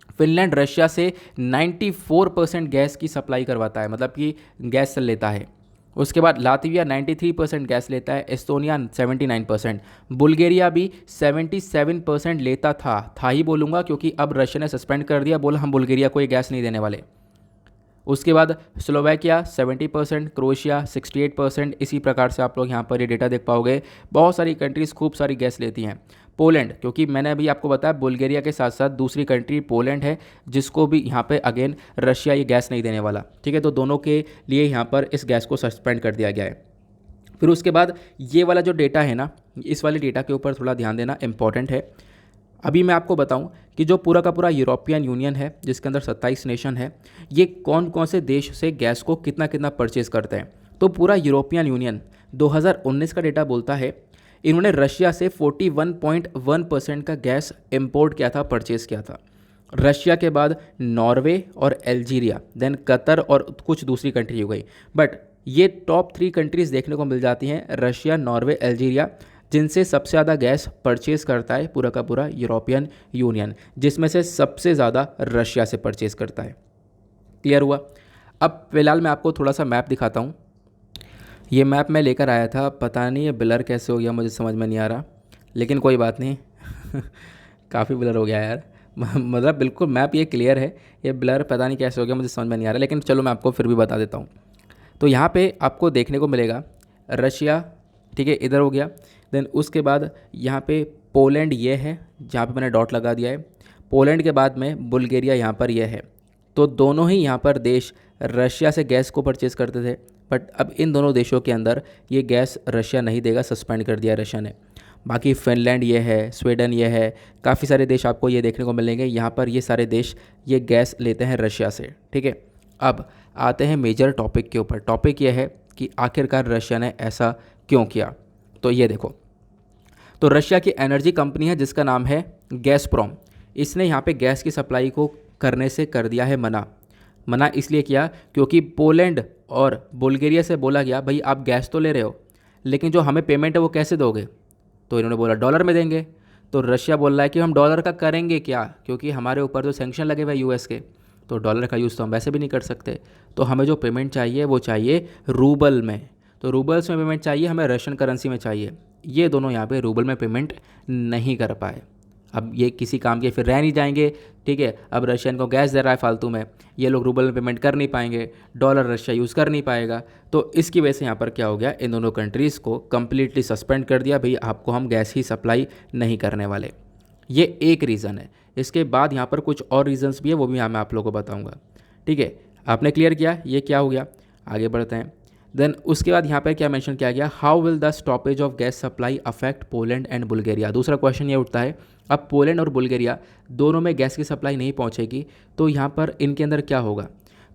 S1: फिनलैंड रशिया से 94% गैस की सप्लाई करवाता है, मतलब कि गैस लेता है। उसके बाद लातविया 93% गैस लेता है, एस्टोनिया 79%, बुल्गारिया भी 77% लेता था ही बोलूँगा, क्योंकि अब रशिया ने सस्पेंड कर दिया, बोला हम बुल्गारिया को ये गैस नहीं देने वाले। उसके बाद स्लोवाकिया 70%, क्रोएशिया 68%। इसी प्रकार से आप लोग यहाँ पर ये डेटा देख पाओगे, बहुत सारी कंट्रीज़ खूब सारी गैस लेती हैं। पोलैंड, क्योंकि मैंने अभी आपको बताया बुल्गारिया के साथ साथ दूसरी कंट्री पोलैंड है, जिसको भी यहाँ पे अगेन रशिया ये गैस नहीं देने वाला। ठीक है, तो दोनों के लिए यहाँ पर इस गैस को सस्पेंड कर दिया गया है। फिर उसके बाद ये वाला जो डेटा है ना, इस वाले डेटा के ऊपर थोड़ा ध्यान देना इंपॉर्टेंट है। अभी मैं आपको बताऊं कि जो पूरा का पूरा यूरोपियन यूनियन है, जिसके अंदर 27 नेशन है, ये कौन कौन से देश से गैस को कितना कितना परचेज़ करते हैं। तो पूरा यूरोपियन यूनियन 2019 का डेटा बोलता है इन्होंने रशिया से 41.1% का गैस इंपोर्ट किया था, परचेज़ किया था। रशिया के बाद नॉर्वे और अल्जीरिया, देन कतर और कुछ दूसरी कंट्री हो गई, बट ये टॉप 3 कंट्रीज़ देखने को मिल जाती हैं, रशिया, नॉर्वे, अल्जीरिया, जिनसे सबसे ज़्यादा गैस परचेज़ करता है पूरा का पूरा यूरोपियन यूनियन, जिसमें से सबसे ज़्यादा रशिया से परचेज़ करता है। क्लियर हुआ। अब फिलहाल मैं आपको थोड़ा सा मैप दिखाता हूँ। ये मैप मैं लेकर आया था, पता नहीं ये ब्लर कैसे हो गया, मुझे समझ में नहीं आ रहा, लेकिन कोई बात नहीं काफ़ी ब्लर हो गया यार मतलब बिल्कुल मैप ये क्लियर है, ये ब्लर पता नहीं कैसे हो गया, मुझे समझ में नहीं आ रहा, लेकिन चलो मैं आपको फिर भी बता देता हूँ। तो यहाँ पे आपको देखने को मिलेगा रशिया, ठीक है, इधर हो गया। देन उसके बाद यहाँ पे पोलैंड ये है, जहाँ पे मैंने डॉट लगा दिया है। पोलैंड के बाद में बुल्गारिया यहाँ पर ये है। तो दोनों ही यहाँ पर देश रशिया से गैस को परचेज़ करते थे, बट अब इन दोनों देशों के अंदर ये गैस रशिया नहीं देगा, सस्पेंड कर दिया रशिया ने। बाकी फिनलैंड ये है, स्वीडन ये है, काफ़ी सारे देश आपको ये देखने को मिलेंगे, यहाँ पर ये सारे देश ये गैस लेते हैं रशिया से। ठीक है, अब आते हैं मेजर टॉपिक के ऊपर। टॉपिक ये है कि आखिरकार रशिया ने ऐसा क्यों किया। तो ये देखो, तो रशिया की एनर्जी कंपनी है जिसका नाम है गैसप्रोम, इसने यहाँ पे गैस की सप्लाई को करने से कर दिया है मना इसलिए किया क्योंकि पोलैंड और बुल्गारिया से बोला गया भाई आप गैस तो ले रहे हो, लेकिन जो हमें पेमेंट है वो कैसे दोगे। तो इन्होंने बोला डॉलर में देंगे। तो रशिया बोल रहा है कि हम डॉलर का करेंगे क्या, क्योंकि हमारे ऊपर जो सैंक्शन लगे हुए यूएस के, तो डॉलर का यूज़ तो हम वैसे भी नहीं कर सकते। तो हमें जो पेमेंट चाहिए वो चाहिए रूबल में, तो रूबल्स में पेमेंट चाहिए, हमें रशियन करेंसी में चाहिए। ये दोनों यहाँ पे रूबल में पेमेंट नहीं कर पाए। अब ये किसी काम के फिर रह नहीं जाएंगे। ठीक है, अब रशियन को गैस दे रहा है फालतू में, ये लोग रूबल में पेमेंट कर नहीं पाएंगे, डॉलर रशिया यूज़ कर नहीं पाएगा। तो इसकी वजह से यहाँ पर क्या हो गया, इन दोनों कंट्रीज़ को कम्प्लीटली सस्पेंड कर दिया, भाई आपको हम गैस ही सप्लाई नहीं करने वाले। ये एक रीज़न है। इसके बाद यहाँ पर कुछ और रीज़न्स भी है, वो भी यहाँ मैं आप लोगों को बताऊँगा। ठीक है, आपने क्लियर किया ये क्या हो गया, आगे बढ़ते हैं। देन उसके बाद यहाँ पर क्या मेंशन किया गया, how will the stoppage of gas supply affect Poland and Bulgaria. दूसरा क्वेश्चन ये उठता है, अब पोलैंड और बुल्गारिया दोनों में गैस की सप्लाई नहीं पहुँचेगी तो यहाँ पर इनके अंदर क्या होगा।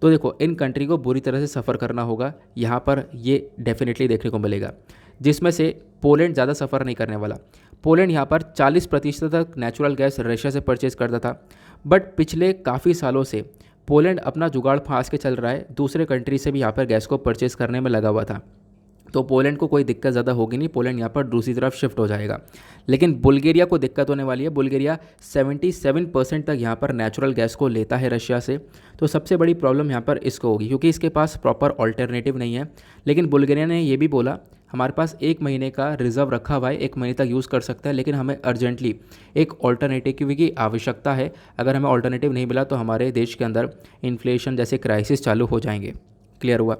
S1: तो देखो, इन कंट्री को बुरी तरह से सफ़र करना होगा, यहाँ पर ये डेफिनेटली देखने को मिलेगा, जिसमें से पोलैंड ज़्यादा सफ़र नहीं करने वाला। पोलैंड यहाँ पर 40% तक नेचुरल गैस रशिया से परचेज़ करता था, बट पिछले काफ़ी सालों से पोलैंड अपना जुगाड़ फांस के चल रहा है, दूसरे कंट्री से भी यहाँ पर गैस को परचेज़ करने में लगा हुआ था। तो पोलैंड को कोई दिक्कत ज़्यादा होगी नहीं, पोलैंड यहाँ पर दूसरी तरफ शिफ्ट हो जाएगा। लेकिन बुल्गारिया को दिक्कत होने वाली है। बुल्गारिया 77% तक यहाँ पर नेचुरल गैस को लेता है रशिया से, तो सबसे बड़ी प्रॉब्लम यहाँ पर इसको होगी, क्योंकि इसके पास प्रॉपर ऑल्टरनेटिव नहीं है। लेकिन बुल्गारिया ने ये भी बोला हमारे पास 1 महीने का रिजर्व रखा हुआ है, 1 महीने तक यूज़ कर सकते हैं, लेकिन हमें अर्जेंटली एक ऑल्टरनेटिव की आवश्यकता है। अगर हमें ऑल्टरनेटिव नहीं मिला तो हमारे देश के अंदर इन्फ्लेशन जैसे क्राइसिस चालू हो जाएंगे। क्लियर हुआ।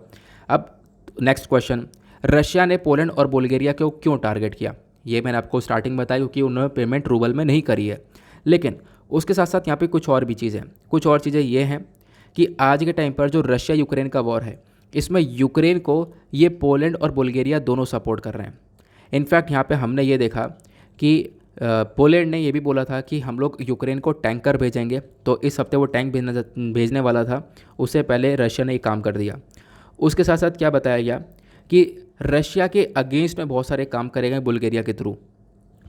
S1: अब नेक्स्ट क्वेश्चन, रशिया ने पोलैंड और बुल्गारिया को क्यों टारगेट किया? ये मैंने आपको स्टार्टिंग बताया क्योंकि उन्होंने पेमेंट रूबल में नहीं करी है। लेकिन उसके साथ साथ यहाँ पे कुछ और भी चीज़ें, कुछ और चीज़ें ये हैं कि आज के टाइम पर जो रशिया यूक्रेन का वॉर है, इसमें यूक्रेन को ये पोलैंड और बुल्गारिया दोनों सपोर्ट कर रहे हैं। इनफैक्ट यहाँ पे हमने ये देखा कि पोलैंड ने ये भी बोला था कि हम लोग यूक्रेन को टैंकर भेजेंगे, तो इस हफ्ते वो टैंक भेजने वाला था, उससे पहले रशिया ने ये काम कर दिया। उसके साथ साथ क्या बताया गया कि रशिया के अगेंस्ट में बहुत सारे काम करेंगे बुल्गारिया के थ्रू,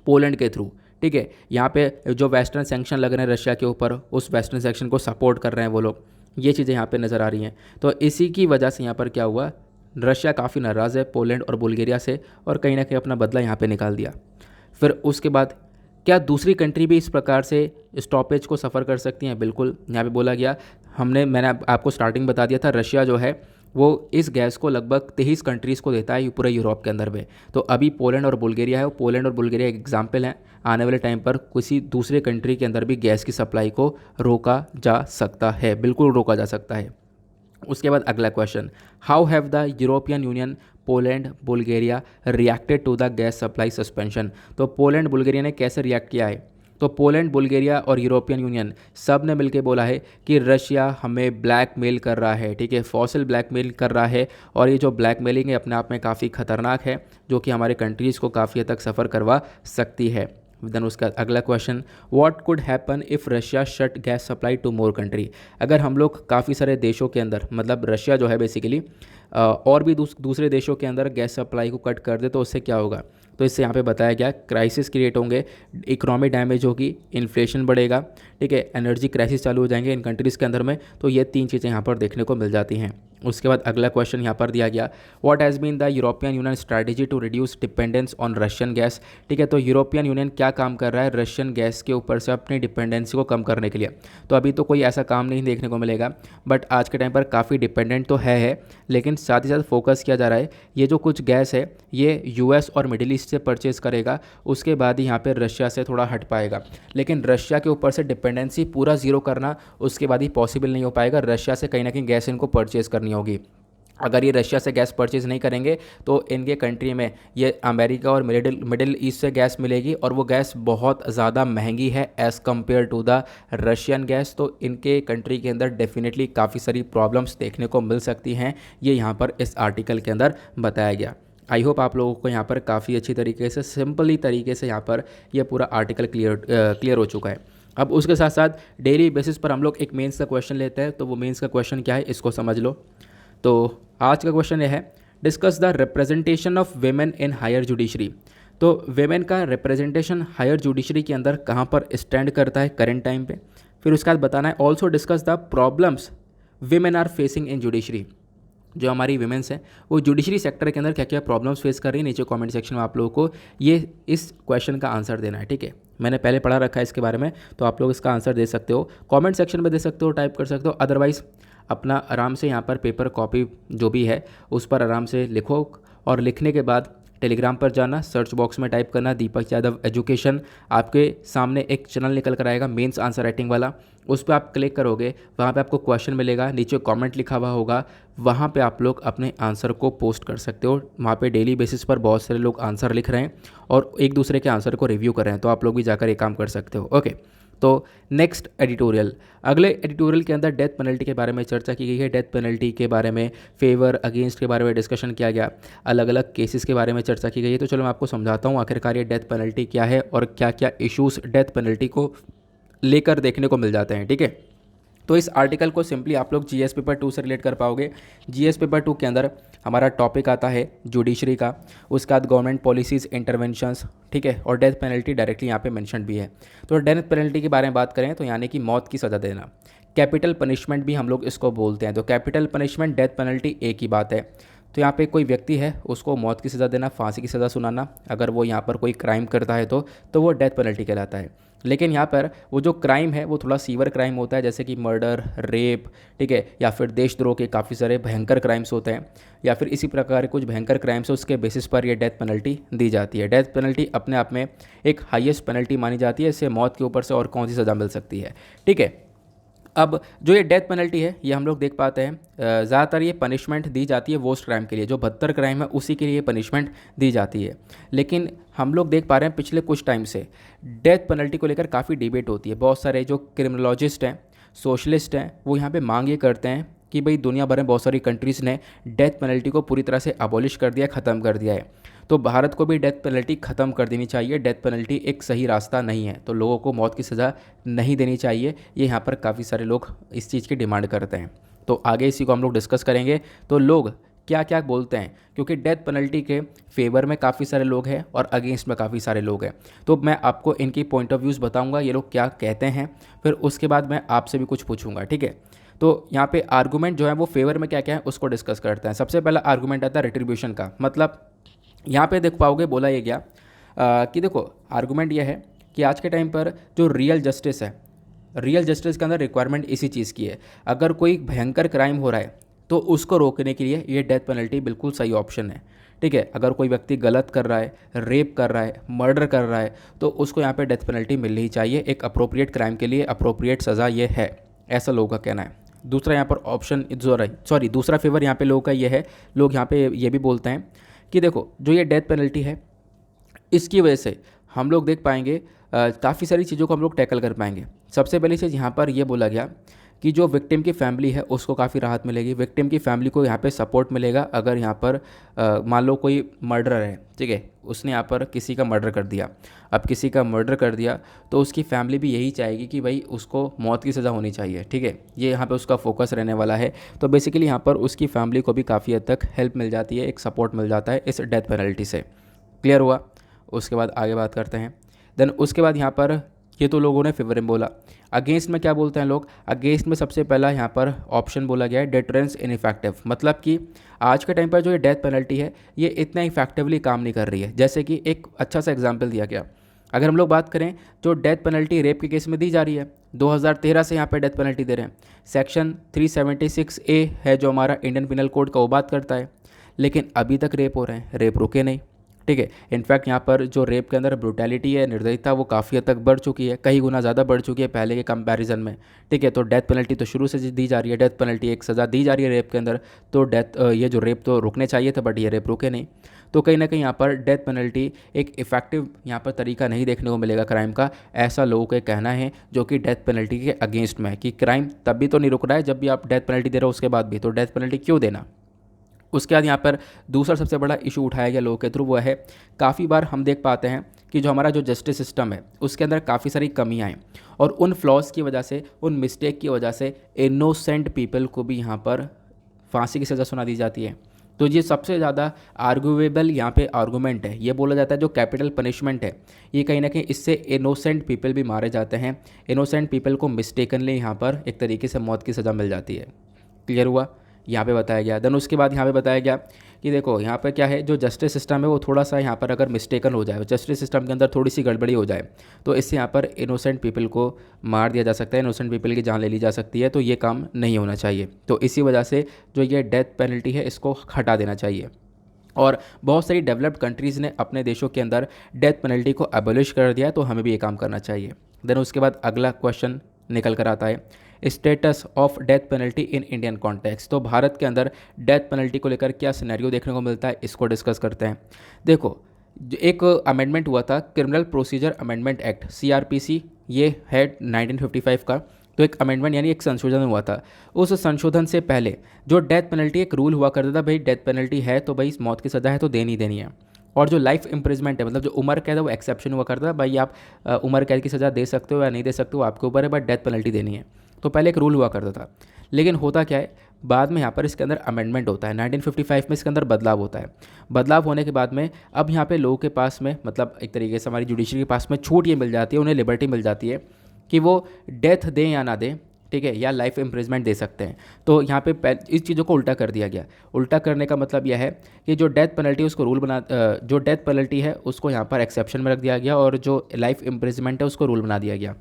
S1: पोलैंड के थ्रू। ठीक है, यहाँ पे जो वेस्टर्न सैंक्शन लग रहे हैं रशिया के ऊपर, उस वेस्टर्न सैंक्शन को सपोर्ट कर रहे हैं वो लोग। ये चीज़ें यहाँ पे नज़र आ रही हैं। तो इसी की वजह से यहाँ पर क्या हुआ, रशिया काफ़ी नाराज़ है पोलैंड और बुल्गारिया से, और कहीं ना कहीं अपना बदला यहाँ पे निकाल दिया। फिर उसके बाद क्या दूसरी कंट्री भी इस प्रकार से स्टॉपेज को सफ़र कर सकती हैं? बिल्कुल। यहाँ पे बोला गया, मैंने आपको स्टार्टिंग बता दिया था, रशिया जो है वो इस गैस को लगभग 23 कंट्रीज़ को देता है पूरे यूरोप के अंदर में। तो अभी पोलैंड और बुल्गारिया है, पोलैंड और बुल्गारिया एक एग्जाम्पल हैं। आने वाले टाइम पर किसी दूसरे कंट्री के अंदर भी गैस की सप्लाई को रोका जा सकता है, बिल्कुल रोका जा सकता है। उसके बाद अगला question, how have the European Union Poland Bulgaria reacted to the gas supply suspension? तो पोलैंड बुल्गारिया ने कैसे रिएक्ट किया है? तो पोलैंड बुल्गारिया और यूरोपियन यूनियन सब ने मिलकर बोला है कि रशिया हमें ब्लैकमेल कर रहा है। ठीक है, फॉसिल ब्लैकमेल कर रहा है, और ये जो ब्लैकमेलिंग है अपने आप में काफ़ी खतरनाक है, जो कि हमारे कंट्रीज़ को काफ़ी हद तक सफ़र करवा सकती है। देन उसका अगला question, what could happen if Russia shut gas supply to more country? अगर हम लोग काफ़ी सारे देशों के अंदर, मतलब रशिया जो है बेसिकली और भी दूसरे देशों के अंदर गैस सप्लाई को कट कर दे तो उससे क्या होगा? तो इससे यहाँ पे बताया गया क्राइसिस क्रिएट होंगे, इकोनॉमी डैमेज होगी, इन्फ्लेशन बढ़ेगा, ठीक है, एनर्जी क्राइसिस चालू हो जाएंगे इन कंट्रीज़ के अंदर में। तो ये 3 चीज़ें यहाँ पर देखने को मिल जाती हैं। उसके बाद अगला क्वेश्चन यहाँ पर दिया गया, what has been the European Union strategy to reduce dependence on Russian gas? ठीक है, तो यूरोपियन यूनियन क्या काम कर रहा है रशियन गैस के ऊपर से अपनी डिपेंडेंसी को कम करने के लिए? तो अभी तो कोई ऐसा काम नहीं देखने को मिलेगा, बट आज के टाइम पर काफ़ी डिपेंडेंट तो है, लेकिन साथ ही साथ फोकस किया जा रहा है ये जो कुछ गैस है ये यूएस और मिडिल ईस्ट से परचेज़ करेगा, उसके बाद ही यहाँ पर रशिया से थोड़ा हट पाएगा। लेकिन रशिया के ऊपर से डिपेंडेंसी पूरा ज़ीरो करना उसके बाद ही पॉसिबल नहीं हो पाएगा। रशिया से कहीं ना कहीं गैस इनको परचेज़ करनी होगी। अगर ये रशिया से गैस परचेज़ नहीं करेंगे तो इनके कंट्री में ये अमेरिका और मिडिल ईस्ट से गैस मिलेगी, और वो गैस बहुत ज़्यादा महंगी है as compare to the Russian gas. तो इनके कंट्री के अंदर डेफिनेटली काफ़ी सारी प्रॉब्लम्स देखने को मिल सकती हैं, ये यहाँ पर इस आर्टिकल के अंदर बताया गया। आई होप आप लोगों को यहाँ पर काफ़ी अच्छी तरीके से, सिंपली तरीके से यहाँ पर यह पूरा आर्टिकल क्लियर हो चुका है। अब उसके साथ साथ डेली बेसिस पर हम लोग एक मेंस का क्वेश्चन लेते हैं, तो वो मेंस का क्वेश्चन क्या है इसको समझ लो। तो आज का क्वेश्चन यह है, discuss the representation of women in higher judiciary. तो वेमेन का रिप्रेजेंटेशन हायर जुडिशरी के अंदर कहाँ पर स्टैंड करता है करेंट टाइम पे। फिर उसके बाद बताना है, also discuss the problems women are facing in judiciary. जो हमारी वीमेंस हैं वो जुडिशरी सेक्टर के अंदर क्या क्या प्रॉब्लम्स फेस कर रही है, नीचे कमेंट सेक्शन में आप लोगों को ये इस क्वेश्चन का आंसर देना है। ठीक है, मैंने पहले पढ़ा रखा है इसके बारे में, तो आप लोग इसका आंसर दे सकते हो, कमेंट सेक्शन में दे सकते हो, टाइप कर सकते हो। अदरवाइज़ अपना आराम से यहाँ पर पेपर कॉपी जो भी है उस पर आराम से लिखो, और लिखने के बाद टेलीग्राम पर जाना, सर्च बॉक्स में टाइप करना दीपक यादव एजुकेशन, आपके सामने एक चैनल निकल कर आएगा मेंस आंसर राइटिंग वाला, उस पर आप क्लिक करोगे, वहाँ पे आपको क्वेश्चन मिलेगा, नीचे कमेंट लिखा हुआ होगा, वहाँ पे आप लोग अपने आंसर को पोस्ट कर सकते हो। वहाँ पे डेली बेसिस पर बहुत सारे लोग आंसर लिख रहे हैं और एक दूसरे के आंसर को रिव्यू कर रहे हैं, तो आप लोग भी जाकर ये काम कर सकते हो। ओके, तो नेक्स्ट एडिटोरियल, अगले एडिटोरियल के अंदर डेथ पेनल्टी के बारे में चर्चा की गई है। डेथ पेनल्टी के बारे में, फेवर अगेंस्ट के बारे में डिस्कशन किया गया, अलग अलग केसेस के बारे में चर्चा की गई है। तो चलो मैं आपको समझाता हूँ आखिरकार ये डेथ पेनल्टी क्या है और क्या क्या इश्यूज डेथ पेनल्टी को लेकर देखने को मिल जाते हैं। ठीक है, तो इस आर्टिकल को सिंपली आप लोग जीएस पेपर 2 से रिलेट कर पाओगे। जीएस पेपर 2 के अंदर हमारा टॉपिक आता है जुडिशरी का, उसके बाद गवर्नमेंट पॉलिसीज़ इंटरवेंशंस, ठीक है, और डेथ पेनल्टी डायरेक्टली यहाँ पे मेंशन भी है। तो डेथ पेनल्टी के बारे में बात करें तो यानी कि मौत की सज़ा देना, कैपिटल पनिशमेंट भी हम लोग इसको बोलते हैं। तो कैपिटल पनिशमेंट, डेथ पेनल्टी एक ही बात है। तो यहाँ पे कोई व्यक्ति है उसको मौत की सज़ा देना, फांसी की सज़ा सुनाना, अगर वो यहाँ पर कोई क्राइम करता है तो वो डेथ पेनल्टी कहलाता है। लेकिन यहाँ पर वो जो क्राइम है वो थोड़ा सीवर क्राइम होता है, जैसे कि मर्डर, रेप, ठीक है, या फिर देशद्रोह के काफ़ी सारे भयंकर क्राइम्स होते हैं, या फिर इसी प्रकार के कुछ भयंकर क्राइम्स है, उसके बेसिस पर ये डेथ पेनल्टी दी जाती है। डेथ पेनल्टी अपने आप में एक हाईएस्ट पेनल्टी मानी जाती है, इससे मौत के ऊपर से और कौन सी सज़ा मिल सकती है, ठीक है। अब जो ये डेथ पेनल्टी है ये हम लोग देख पाते हैं ज़्यादातर ये पनिशमेंट दी जाती है वर्स्ट क्राइम के लिए, जो 72 क्राइम है उसी के लिए पनिशमेंट दी जाती है। लेकिन हम लोग देख पा रहे हैं पिछले कुछ टाइम से डेथ पेनल्टी को लेकर काफ़ी डिबेट होती है। बहुत सारे जो क्रिमिनोलॉजिस्ट हैं, सोशलिस्ट हैं, वो यहाँ पे मांग ये करते हैं कि भाई दुनिया भर में बहुत सारी कंट्रीज़ ने डेथ पेनल्टी को पूरी तरह से अबॉलिश कर दिया, ख़त्म कर दिया है, तो भारत को भी डेथ पेनल्टी ख़त्म कर देनी चाहिए। डेथ पेनल्टी एक सही रास्ता नहीं है, तो लोगों को मौत की सज़ा नहीं देनी चाहिए। ये यहाँ पर काफ़ी सारे लोग इस चीज़ की डिमांड करते हैं। तो आगे इसी को हम लोग डिस्कस करेंगे, तो लोग क्या क्या बोलते हैं, क्योंकि डेथ पेनल्टी के फेवर में काफ़ी सारे लोग हैं और अगेंस्ट में काफ़ी सारे लोग हैं। तो मैं आपको इनकी पॉइंट ऑफ व्यूज़ बताऊंगा, ये लोग क्या कहते हैं, फिर उसके बाद मैं आपसे भी कुछ पूछूंगा, ठीक है। तो यहाँ पे आर्गूमेंट जो है वो फेवर में क्या क्या है उसको डिस्कस करते हैं। सबसे पहला आर्गूमेंट आता है रिट्रीब्यूशन का। मतलब यहाँ पे देख पाओगे बोला ये गया कि देखो आर्गूमेंट ये है कि आज के टाइम पर जो रियल जस्टिस है, रियल जस्टिस के अंदर रिक्वायरमेंट इसी चीज़ की है। अगर कोई भयंकर क्राइम हो रहा है तो उसको रोकने के लिए ये डेथ पेनल्टी बिल्कुल सही ऑप्शन है, ठीक है। अगर कोई व्यक्ति गलत कर रहा है, रेप कर रहा है, मर्डर कर रहा है, तो उसको यहाँ पे डेथ पेनल्टी मिलनी ही चाहिए। एक अप्रोप्रिएट क्राइम के लिए अप्रोप्रिएट सज़ा ये है, ऐसा लोगों का कहना है। दूसरा यहाँ पर ऑप्शन दूसरा फेवर यहाँ पे लोगों का ये है, लोग यहाँ पे ये भी बोलते हैं कि देखो जो ये डेथ पेनल्टी है इसकी वजह से हम लोग देख पाएंगे काफ़ी सारी चीज़ों को हम लोग टैकल कर पाएंगे। सबसे पहली चीज़ यहाँ पर ये बोला गया कि जो विक्टिम की फैमिली है उसको काफ़ी राहत मिलेगी। विक्टिम की फैमिली को यहाँ पे सपोर्ट मिलेगा। अगर यहाँ पर मान लो कोई मर्डरर है, ठीक है, उसने यहाँ पर किसी का मर्डर कर दिया, अब किसी का मर्डर कर दिया तो उसकी फैमिली भी यही चाहेगी कि भाई उसको मौत की सज़ा होनी चाहिए, ठीक है। ये यहाँ पे उसका फोकस रहने वाला है। तो बेसिकली यहाँ पर उसकी फैमिली को भी काफ़ी हद तक हेल्प मिल जाती है, एक सपोर्ट मिल जाता है इस डेथ पेनल्टी से। क्लियर हुआ? उसके बाद आगे बात करते हैं। देन उसके बाद यहाँ पर ये तो लोगों ने फेवर में बोला। अगेंस्ट में क्या बोलते हैं लोग? अगेंस्ट में सबसे पहला यहाँ पर ऑप्शन बोला गया है डेटरेंस इनइफेक्टिव। मतलब कि आज के टाइम पर जो ये डेथ पेनल्टी है ये इतना इफेक्टिवली काम नहीं कर रही है। जैसे कि एक अच्छा सा एग्जांपल दिया गया, अगर हम लोग बात करें जो डेथ पेनल्टी रेप के केस में दी जा रही है 2013 से यहाँ पर डेथ पेनल्टी दे रहे हैं। सेक्शन 376A है जो हमारा इंडियन पिनल कोड का, वो बात करता है, लेकिन अभी तक रेप हो रहे हैं, रेप रुके नहीं, ठीक है। इनफैक्ट यहाँ पर जो रेप के अंदर ब्रूटैलिटी है, निर्दयता, वो काफ़ी हद तक बढ़ चुकी है, कई गुना ज़्यादा बढ़ चुकी है पहले के कंपैरिजन में, ठीक है। तो डेथ पेनल्टी तो शुरू से दी जा रही है, डेथ पेनल्टी एक सज़ा दी जा रही है रेप के अंदर, तो ये जो रेप तो रुकने चाहिए थे बट ये रेप रुके नहीं। तो कहीं ना कहीं यहाँ पर डेथ पेनल्टी एक इफेक्टिव यहाँ पर तरीका नहीं देखने को मिलेगा क्राइम का, ऐसा लोगों का कहना है जो कि डेथ पेनल्टी के अगेंस्ट में है कि क्राइम तब भी तो नहीं रुक रहा है जब भी आप डेथ पेनल्टी दे रहे हो, उसके बाद भी तो डेथ पेनल्टी क्यों देना। उसके बाद यहाँ पर दूसरा सबसे बड़ा इशू उठाया गया लोगों के थ्रू, वो है काफ़ी बार हम देख पाते हैं कि जो हमारा जो जस्टिस सिस्टम है उसके अंदर काफ़ी सारी कमियाँ हैं और उन फ्लॉज की वजह से, उन मिस्टेक की वजह से इनोसेंट पीपल को भी यहाँ पर फांसी की सज़ा सुना दी जाती है। तो ये सबसे ज़्यादा आर्गुएबल यहाँ पे आर्गूमेंट है। ये बोला जाता है जो कैपिटल पनिशमेंट है ये कहीं ना कहीं इससे इनोसेंट पीपल भी मारे जाते हैं, इनोसेंट पीपल को मिस्टेकनली यहाँ पर एक तरीके से मौत की सज़ा मिल जाती है। क्लियर हुआ? यहाँ पे बताया गया। देन उसके बाद यहाँ पे बताया गया कि देखो यहाँ पे क्या है, जो जस्टिस सिस्टम है वो थोड़ा सा यहाँ पर अगर मिस्टेकन हो जाए, जस्टिस सिस्टम के अंदर थोड़ी सी गड़बड़ी हो जाए तो इससे यहाँ पर इनोसेंट पीपल को मार दिया जा सकता है, इनोसेंट पीपल की जान ले ली जा सकती है। तो ये काम नहीं होना चाहिए। तो इसी वजह से जो ये डेथ पेनल्टी है इसको हटा देना चाहिए। और बहुत सारी डेवलप्ड कंट्रीज़ ने अपने देशों के अंदर डेथ पेनल्टी को एबॉलिश कर दिया है, तो हमें भी ये काम करना चाहिए। देन उसके बाद अगला क्वेश्चन निकल कर आता है status of death penalty in Indian context. तो भारत के अंदर डेथ पेनल्टी को लेकर क्या सिनेरियो देखने को मिलता है, इसको डिस्कस करते हैं। देखो एक अमेंडमेंट हुआ था, criminal procedure amendment act CRPC, ये है 1955 का। तो एक अमेंडमेंट यानी एक संशोधन हुआ था। उस संशोधन से पहले जो डेथ पेनल्टी एक रूल हुआ करता था, भाई डेथ पेनल्टी है तो भाई मौत की सज़ा है तो देनी देनी है। और जो लाइफ इम्प्रिजमेंट है, मतलब जो उम्र कैद है, वो एक्सेप्शन हुआ करता था, भाई आप उम्र कैद की सज़ा दे सकते हो या नहीं दे सकते हो आपके ऊपर है, बट डेथ पेनल्टी देनी है। तो पहले एक रूल हुआ करता था, लेकिन होता क्या है बाद में यहाँ पर इसके अंदर अमेंडमेंट होता है 1955 में, इसके अंदर बदलाव होता है। बदलाव होने के बाद में अब यहाँ पे लोगों के पास में, मतलब एक तरीके से हमारी जुडिशरी के पास में छूट ये मिल जाती है, उन्हें लिबर्टी मिल जाती है कि वो डेथ दें या ना दें, ठीक है, या लाइफ इम्प्रिजमेंट दे सकते हैं। तो यहाँ पे इस चीज़ों को उल्टा कर दिया गया। उल्टा करने का मतलब यह है कि जो डेथ पेनल्टी उसको जो डेथ पेनल्टी है उसको यहाँ पर एक्सेप्शन में रख दिया गया और जो लाइफ इम्प्रिजमेंट है उसको रूल बना दिया गया।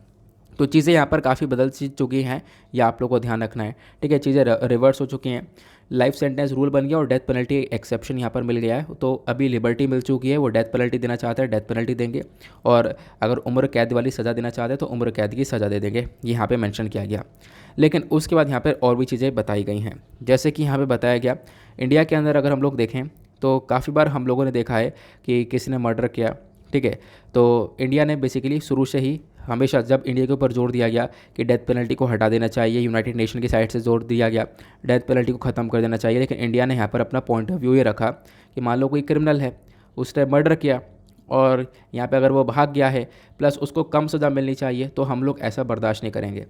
S1: तो चीज़ें यहाँ पर काफ़ी बदल सी चुकी हैं, यह आप लोगों को ध्यान रखना है, ठीक है। चीज़ें रिवर्स हो चुकी हैं, लाइफ सेंटेंस रूल बन गया और डेथ पेनल्टी एक्सेप्शन यहाँ पर मिल गया है। तो अभी लिबर्टी मिल चुकी है, वो डेथ पेनल्टी देना चाहते हैं, डेथ पेनल्टी देंगे, और अगर उम्र कैद वाली सज़ा देना चाहते हैं तो उम्र कैद की सज़ा दे देंगे, ये यहाँ पे मेंशन किया गया। लेकिन उसके बाद यहाँ पर और भी चीज़ें बताई गई हैं, जैसे कि यहाँ पे बताया गया इंडिया के अंदर अगर हम लोग देखें तो काफ़ी बार हम लोगों ने देखा है कि किसी ने मर्डर किया, ठीक है। तो इंडिया ने बेसिकली शुरू से ही हमेशा जब इंडिया के ऊपर जोर दिया गया कि डेथ पेनल्टी को हटा देना चाहिए, यूनाइटेड नेशन की साइड से जोर दिया गया डेथ पेनल्टी को ख़त्म कर देना चाहिए, लेकिन इंडिया ने यहाँ पर अपना पॉइंट ऑफ व्यू ये रखा कि मान लो कोई क्रिमिनल है, उसने मर्डर किया और यहाँ पे अगर वो भाग गया है प्लस उसको कम सज़ा मिलनी चाहिए, तो हम लोग ऐसा बर्दाश्त नहीं करेंगे,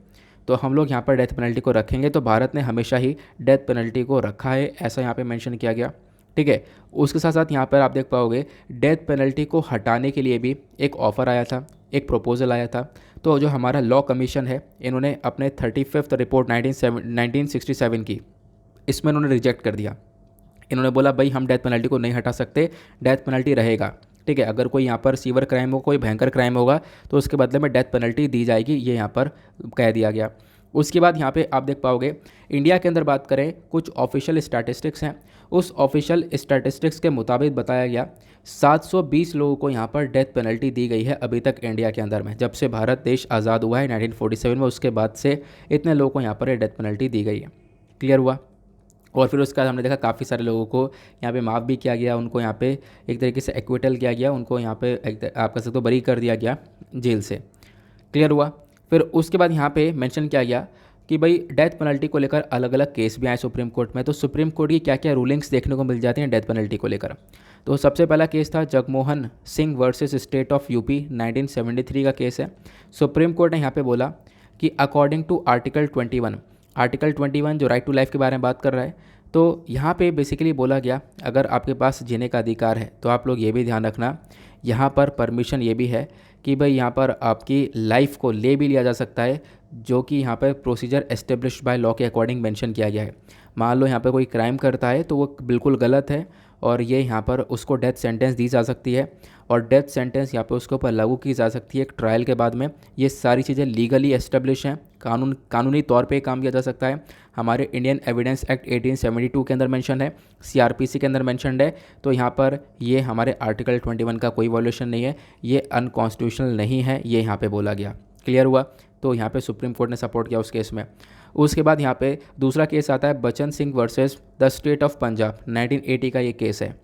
S1: तो हम लोग यहाँ पर डेथ पेनल्टी को रखेंगे। तो भारत ने हमेशा ही डेथ पेनल्टी को रखा है, ऐसा यहाँ पर मैंशन किया गया, ठीक है। उसके साथ साथ यहाँ पर आप देख पाओगे डेथ पेनल्टी को हटाने के लिए भी एक ऑफ़र आया था, एक प्रपोज़ल आया था। तो जो हमारा लॉ कमीशन है, इन्होंने अपने 35th रिपोर्ट 1967 की, इसमें इन्होंने रिजेक्ट कर दिया। इन्होंने बोला भाई हम डेथ पेनल्टी को नहीं हटा सकते, डेथ पेनल्टी रहेगा, ठीक है। अगर कोई यहाँ पर सीवर क्राइम हो, कोई भयंकर क्राइम होगा तो उसके बदले में डेथ पेनल्टी दी जाएगी, ये यहाँ पर कह दिया गया। उसके बाद यहाँ पे आप देख पाओगे इंडिया के अंदर बात करें, कुछ ऑफिशियल स्टैटिस्टिक्स हैं, उस ऑफिशियल स्टैटिस्टिक्स के मुताबिक बताया गया 720 लोगों को यहाँ पर डेथ पेनल्टी दी गई है अभी तक इंडिया के अंदर में। जब से भारत देश आज़ाद हुआ है 1947 में, उसके बाद से इतने लोगों को यहाँ पर डेथ पेनल्टी दी गई है। क्लियर हुआ। और फिर उसके बाद हमने देखा काफ़ी सारे लोगों को यहाँ पे माफ़ भी किया गया, उनको यहाँ पे एक तरीके से एक्विटल किया गया, उनको यहाँ पे आप कह सकते हो बरी कर दिया गया जेल से। क्लियर हुआ। फिर उसके बाद यहाँ पे मेंशन किया गया कि भाई डेथ पेनल्टी को लेकर अलग अलग केस भी आए सुप्रीम कोर्ट में। तो सुप्रीम कोर्ट की क्या क्या रूलिंग्स देखने को मिल जाती हैं डेथ पेनल्टी को लेकर। तो सबसे पहला केस था Jagmohan Singh versus state of UP, 1973 का केस है। सुप्रीम कोर्ट ने यहाँ पे बोला कि अकॉर्डिंग टू आर्टिकल 21 जो राइट टू लाइफ के बारे में बात कर रहा है, तो यहाँ पे बेसिकली बोला गया अगर आपके पास जीने का अधिकार है तो आप लोग ये भी ध्यान रखना, यहाँ पर परमिशन ये भी है कि भाई यहाँ पर आपकी लाइफ को ले भी लिया जा सकता है, जो कि यहाँ पर प्रोसीजर एस्टेब्लिश्ड बाय लॉ के अकॉर्डिंग मेंशन किया गया है। मान लो यहाँ पर कोई क्राइम करता है तो वो बिल्कुल गलत है और ये यहाँ पर उसको डेथ सेंटेंस दी जा सकती है और डेथ सेंटेंस यहाँ पे उसके ऊपर लागू की जा सकती है एक ट्रायल के बाद में। ये सारी चीज़ें लीगली एस्टेब्लिश हैं, कानूनी तौर पे काम किया जा सकता है। हमारे इंडियन एविडेंस एक्ट 1872 के अंदर मेंशन है, सीआरपीसी के अंदर मेंशनड है। तो यहाँ पर ये हमारे आर्टिकल 21 का कोई वॉल्यूशन नहीं है, ये अनकॉन्स्टिट्यूशनल नहीं है, ये यहाँ पर बोला गया। क्लियर हुआ। तो यहाँ पे सुप्रीम कोर्ट ने सपोर्ट किया उस केस में। उसके बाद यहाँ पे दूसरा केस आता है बचन Singh versus the state of Punjab, 1980 का ये केस है।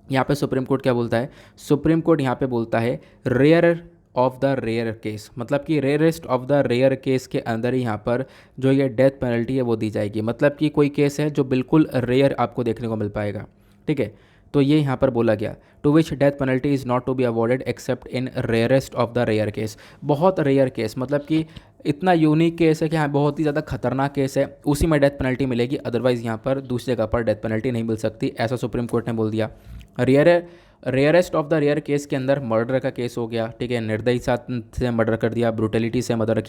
S1: यहाँ पे सुप्रीम कोर्ट क्या बोलता है, सुप्रीम कोर्ट यहाँ पे बोलता है rare of the rare case, मतलब कि rarest of the rare case के अंदर ही यहाँ पर जो ये डेथ पेनल्टी है वो दी जाएगी। मतलब कि कोई केस है जो बिल्कुल रेयर आपको देखने को मिल पाएगा, ठीक है। तो ये यहाँ पर बोला गया to which death penalty is not to be awarded except in rarest of the rare case. बहुत रेयर केस, मतलब कि इतना यूनिक केस है कि हाँ बहुत ही ज़्यादा खतरनाक केस है, उसी में डेथ पेनल्टी मिलेगी, अदरवाइज़ यहाँ पर दूसरी जगह पर डेथ पेनल्टी नहीं मिल सकती, ऐसा सुप्रीम कोर्ट ने बोल दिया। Rarest of the rare case के अंदर मर्डर का केस हो गया, ठीक है, निर्दयी साथ से मर्डर कर दिया, ब्रूटलिटी से मर्डर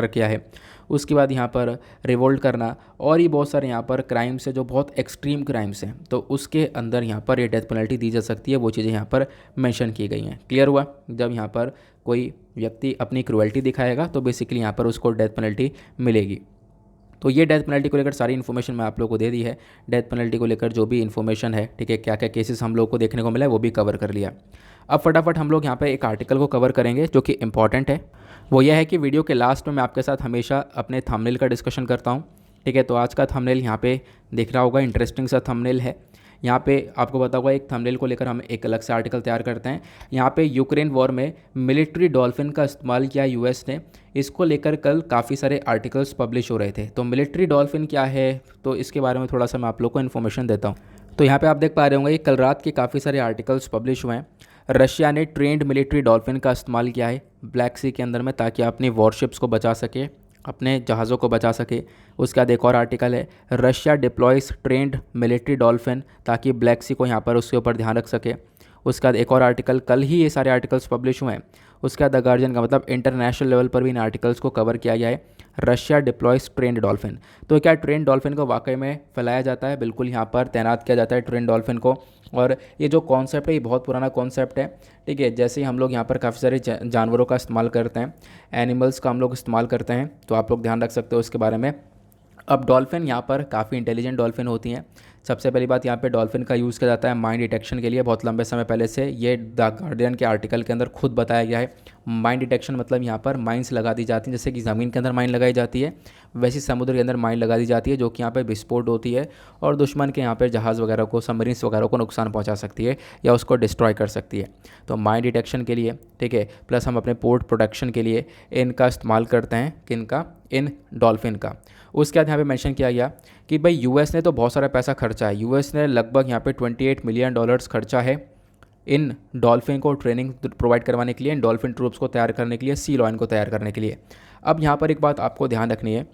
S1: किया है। उसके बाद यहाँ पर रिवोल्ट करना और ये बहुत सारे यहाँ पर क्राइम्स है जो बहुत एक्सट्रीम क्राइम्स हैं, तो उसके अंदर यहाँ पर ये डेथ पेनल्टी दी जा सकती है, वो चीज़ें यहाँ पर मेंशन की गई हैं। क्लियर हुआ। जब यहाँ पर कोई व्यक्ति अपनी क्रुएल्टी दिखाएगा तो बेसिकली यहाँ पर उसको डेथ पेनल्टी मिलेगी। तो ये डेथ पेनल्टी को लेकर सारी इन्फॉर्मेशन मैं आप लोगों को दे दी है। डेथ पेनल्टी को लेकर जो भी इन्फॉर्मेशन है, ठीक है, क्या क्या केसेस हम लोग को देखने को मिला है वो भी कवर कर लिया। अब फटाफट हम लोग यहाँ पे एक आर्टिकल को कवर करेंगे जो कि इंपॉर्टेंट है। वो यह है कि वीडियो के लास्ट में मैं आपके साथ हमेशा अपने थंबनेल का डिस्कशन करता हूँ, ठीक है। तो आज का थंबनेल यहाँ पे दिख रहा होगा, इंटरेस्टिंग सा थंबनेल है। यहाँ पे आपको पता होगा एक थंबनेल को लेकर हम एक अलग से आर्टिकल तैयार करते हैं। यहाँ पे यूक्रेन वॉर में मिलिट्री डॉल्फिन का इस्तेमाल किया यूएस ने, इसको लेकर कल काफ़ी सारे आर्टिकल्स पब्लिश हो रहे थे। तो मिलिट्री डॉल्फिन क्या है, तो इसके बारे में थोड़ा सा मैं आप लोग को इन्फॉर्मेशन देता हूँ। तो यहाँ पे आप देख पा रहे होंगे कल रात के काफ़ी सारे आर्टिकल्स पब्लिश हुए हैं। रशिया ने ट्रेंड मिलिट्री डॉल्फिन का इस्तेमाल किया है ब्लैक सी के अंदर में, ताकि अपनी वॉरशिप्स को बचा सके, अपने जहाज़ों को बचा सके। उसके बाद एक और आर्टिकल है Russia deploys trend military dolphin, ताकि ब्लैक सी को यहाँ पर उसके ऊपर ध्यान रख सके। उसके बाद एक और आर्टिकल, कल ही ये सारे आर्टिकल्स पब्लिश हुए हैं। उसके बाद द गार्जियन का मतलब इंटरनेशनल लेवल पर भी इन आर्टिकल्स को कवर किया गया है। Russia deploys trend dolphin. तो क्या ट्रेंड डॉल्फिन को वाकई में फैलाया जाता है? बिल्कुल, यहाँ पर तैनात किया जाता है ट्रेंड डॉल्फिन को। और ये जो कॉन्सेप्ट है ये बहुत पुराना कॉन्सेप्ट है, ठीक है। जैसे ही हम लोग यहाँ पर काफ़ी सारे जानवरों का इस्तेमाल करते हैं, एनिमल्स का हम लोग इस्तेमाल करते हैं, तो आप लोग ध्यान रख सकते हो इसके बारे में। अब डॉल्फिन यहाँ पर काफ़ी इंटेलिजेंट डॉल्फिन होती हैं। सबसे पहली बात, यहाँ पे डॉल्फिन का यूज़ किया जाता है माइंड डिटेक्शन के लिए। बहुत लंबे समय पहले से ये द गार्डियन के आर्टिकल के अंदर खुद बताया गया है। माइंड डिटेक्शन मतलब यहाँ पर माइंस लगा दी जाती हैं, जैसे कि ज़मीन के अंदर माइन लगाई जाती है, वैसी समुद्र के अंदर माइन लगा दी जाती है, जो कि यहाँ पर विस्फोट होती है और दुश्मन के यहाँ पर जहाज़ वगैरह को, सबमरीन्स वगैरह को नुकसान पहुँचा सकती है या उसको डिस्ट्रॉय कर सकती है। तो माइंड डिटेक्शन के लिए, ठीक है, प्लस हम अपने पोर्ट प्रोटेक्शन के लिए इनका इस्तेमाल करते हैं। किनका? इन डॉल्फिन का। उसके बाद यहाँ पे मेंशन किया गया कि भाई यूएस ने तो बहुत सारा पैसा खर्चा है। यूएस ने लगभग यहाँ पे $28 मिलियन खर्चा है इन डॉल्फिन को ट्रेनिंग प्रोवाइड करवाने के लिए, इन डॉल्फिन ट्रूप्स को तैयार करने के लिए, सी लॉयन को तैयार करने के लिए। अब यहाँ पर एक बात आपको ध्यान रखनी है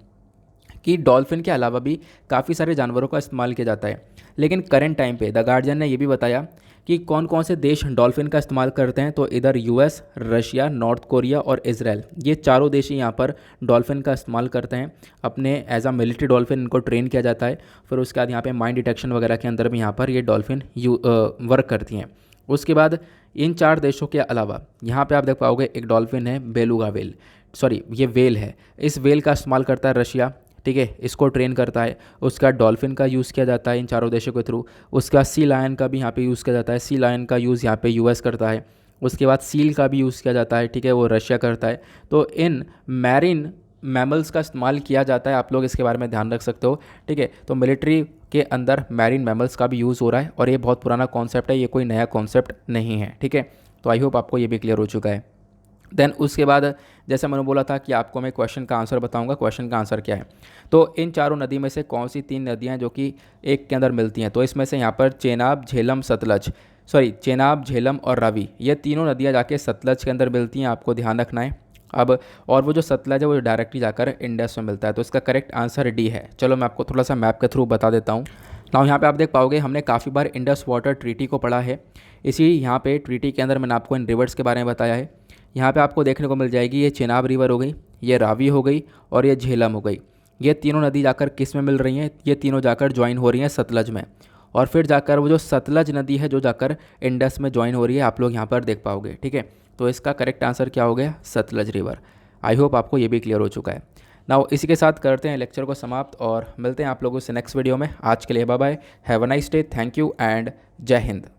S1: कि डॉल्फिन के अलावा भी काफ़ी सारे जानवरों का इस्तेमाल किया जाता है, लेकिन करंट टाइम पे द गार्जियन ने ये भी बताया कि कौन कौन से देश डॉल्फिन का इस्तेमाल करते हैं। तो इधर यूएस, रशिया, नॉर्थ कोरिया और इजराइल, ये चारों देश ही यहाँ पर डॉल्फिन का इस्तेमाल करते हैं। अपने एज अ मिलिट्री डॉल्फिन इनको ट्रेन किया जाता है। फिर उसके बाद यहाँ पे माइंड डिटेक्शन वगैरह के अंदर भी यहाँ पर ये डॉल्फिन वर्क करती हैं। उसके बाद इन 4 देशों के अलावा यहाँ पे आप देख पाओगे एक डॉल्फिन है बेलुगा वेल, सॉरी ये वेल है। इस वेल का इस्तेमाल करता है रशिया, ठीक है, इसको ट्रेन करता है। उसका डॉल्फिन का यूज़ किया जाता है इन चारों देशों के थ्रू। उसका सी लायन का भी यहाँ पे यूज़ किया जाता है। सी लायन का यूज़ यहाँ पे यूएस करता है। उसके बाद सील का भी यूज़ किया जाता है, ठीक है, वो रशिया करता है। तो इन मैरिन मैमल्स का इस्तेमाल किया जाता है, आप लोग इसके बारे में ध्यान रख सकते हो, ठीक है। तो मिलिट्री के अंदर मैरिन मैमल्स का भी यूज़ हो रहा है और ये बहुत पुराना कॉन्सेप्ट है, ये कोई नया कॉन्सेप्ट नहीं है, ठीक है। तो आई होप आपको ये भी क्लियर हो चुका है। देन उसके बाद जैसे मैंने बोला था कि आपको मैं क्वेश्चन का आंसर बताऊंगा। क्वेश्चन का आंसर क्या है? तो इन चारों नदी में से कौन सी 3 नदियां जो कि एक के अंदर मिलती हैं? तो इसमें से यहाँ पर चेनाब, झेलम, सतलज, सॉरी चेनाब, झेलम और रावी, ये तीनों नदियां जाके सतलज के अंदर मिलती हैं, आपको ध्यान रखना है। अब और वो जो सतलज है वो डायरेक्टली जाकर इंडस में मिलता है। तो इसका करेक्ट आंसर डी है। चलो मैं आपको थोड़ा सा मैप के थ्रू बता देता हूँ। नाउ यहाँ पे आप देख पाओगे हमने काफ़ी बार इंडस वाटर ट्रीटी को पढ़ा है। इसी यहाँ पे ट्रीटी के अंदर मैंने आपको इन रिवर्स के बारे में बताया है। यहाँ पे आपको देखने को मिल जाएगी ये चेनाब रिवर हो गई, ये रावी हो गई और ये झेलम हो गई। ये तीनों नदी जाकर किस में मिल रही हैं? ये तीनों जाकर ज्वाइन हो रही हैं सतलज में, और फिर जाकर वो जो सतलज नदी है जो जाकर इंडस में ज्वाइन हो रही है, आप लोग यहाँ पर देख पाओगे, ठीक है। तो इसका करेक्ट आंसर क्या हो गया? सतलज रिवर। आई होप आपको ये भी क्लियर हो चुका है। नाउ इसी के साथ करते हैं लेक्चर को समाप्त और मिलते हैं आप लोगों से नेक्स्ट वीडियो में। आज के लिए bye bye, have a nice day, thank you and जय हिंद।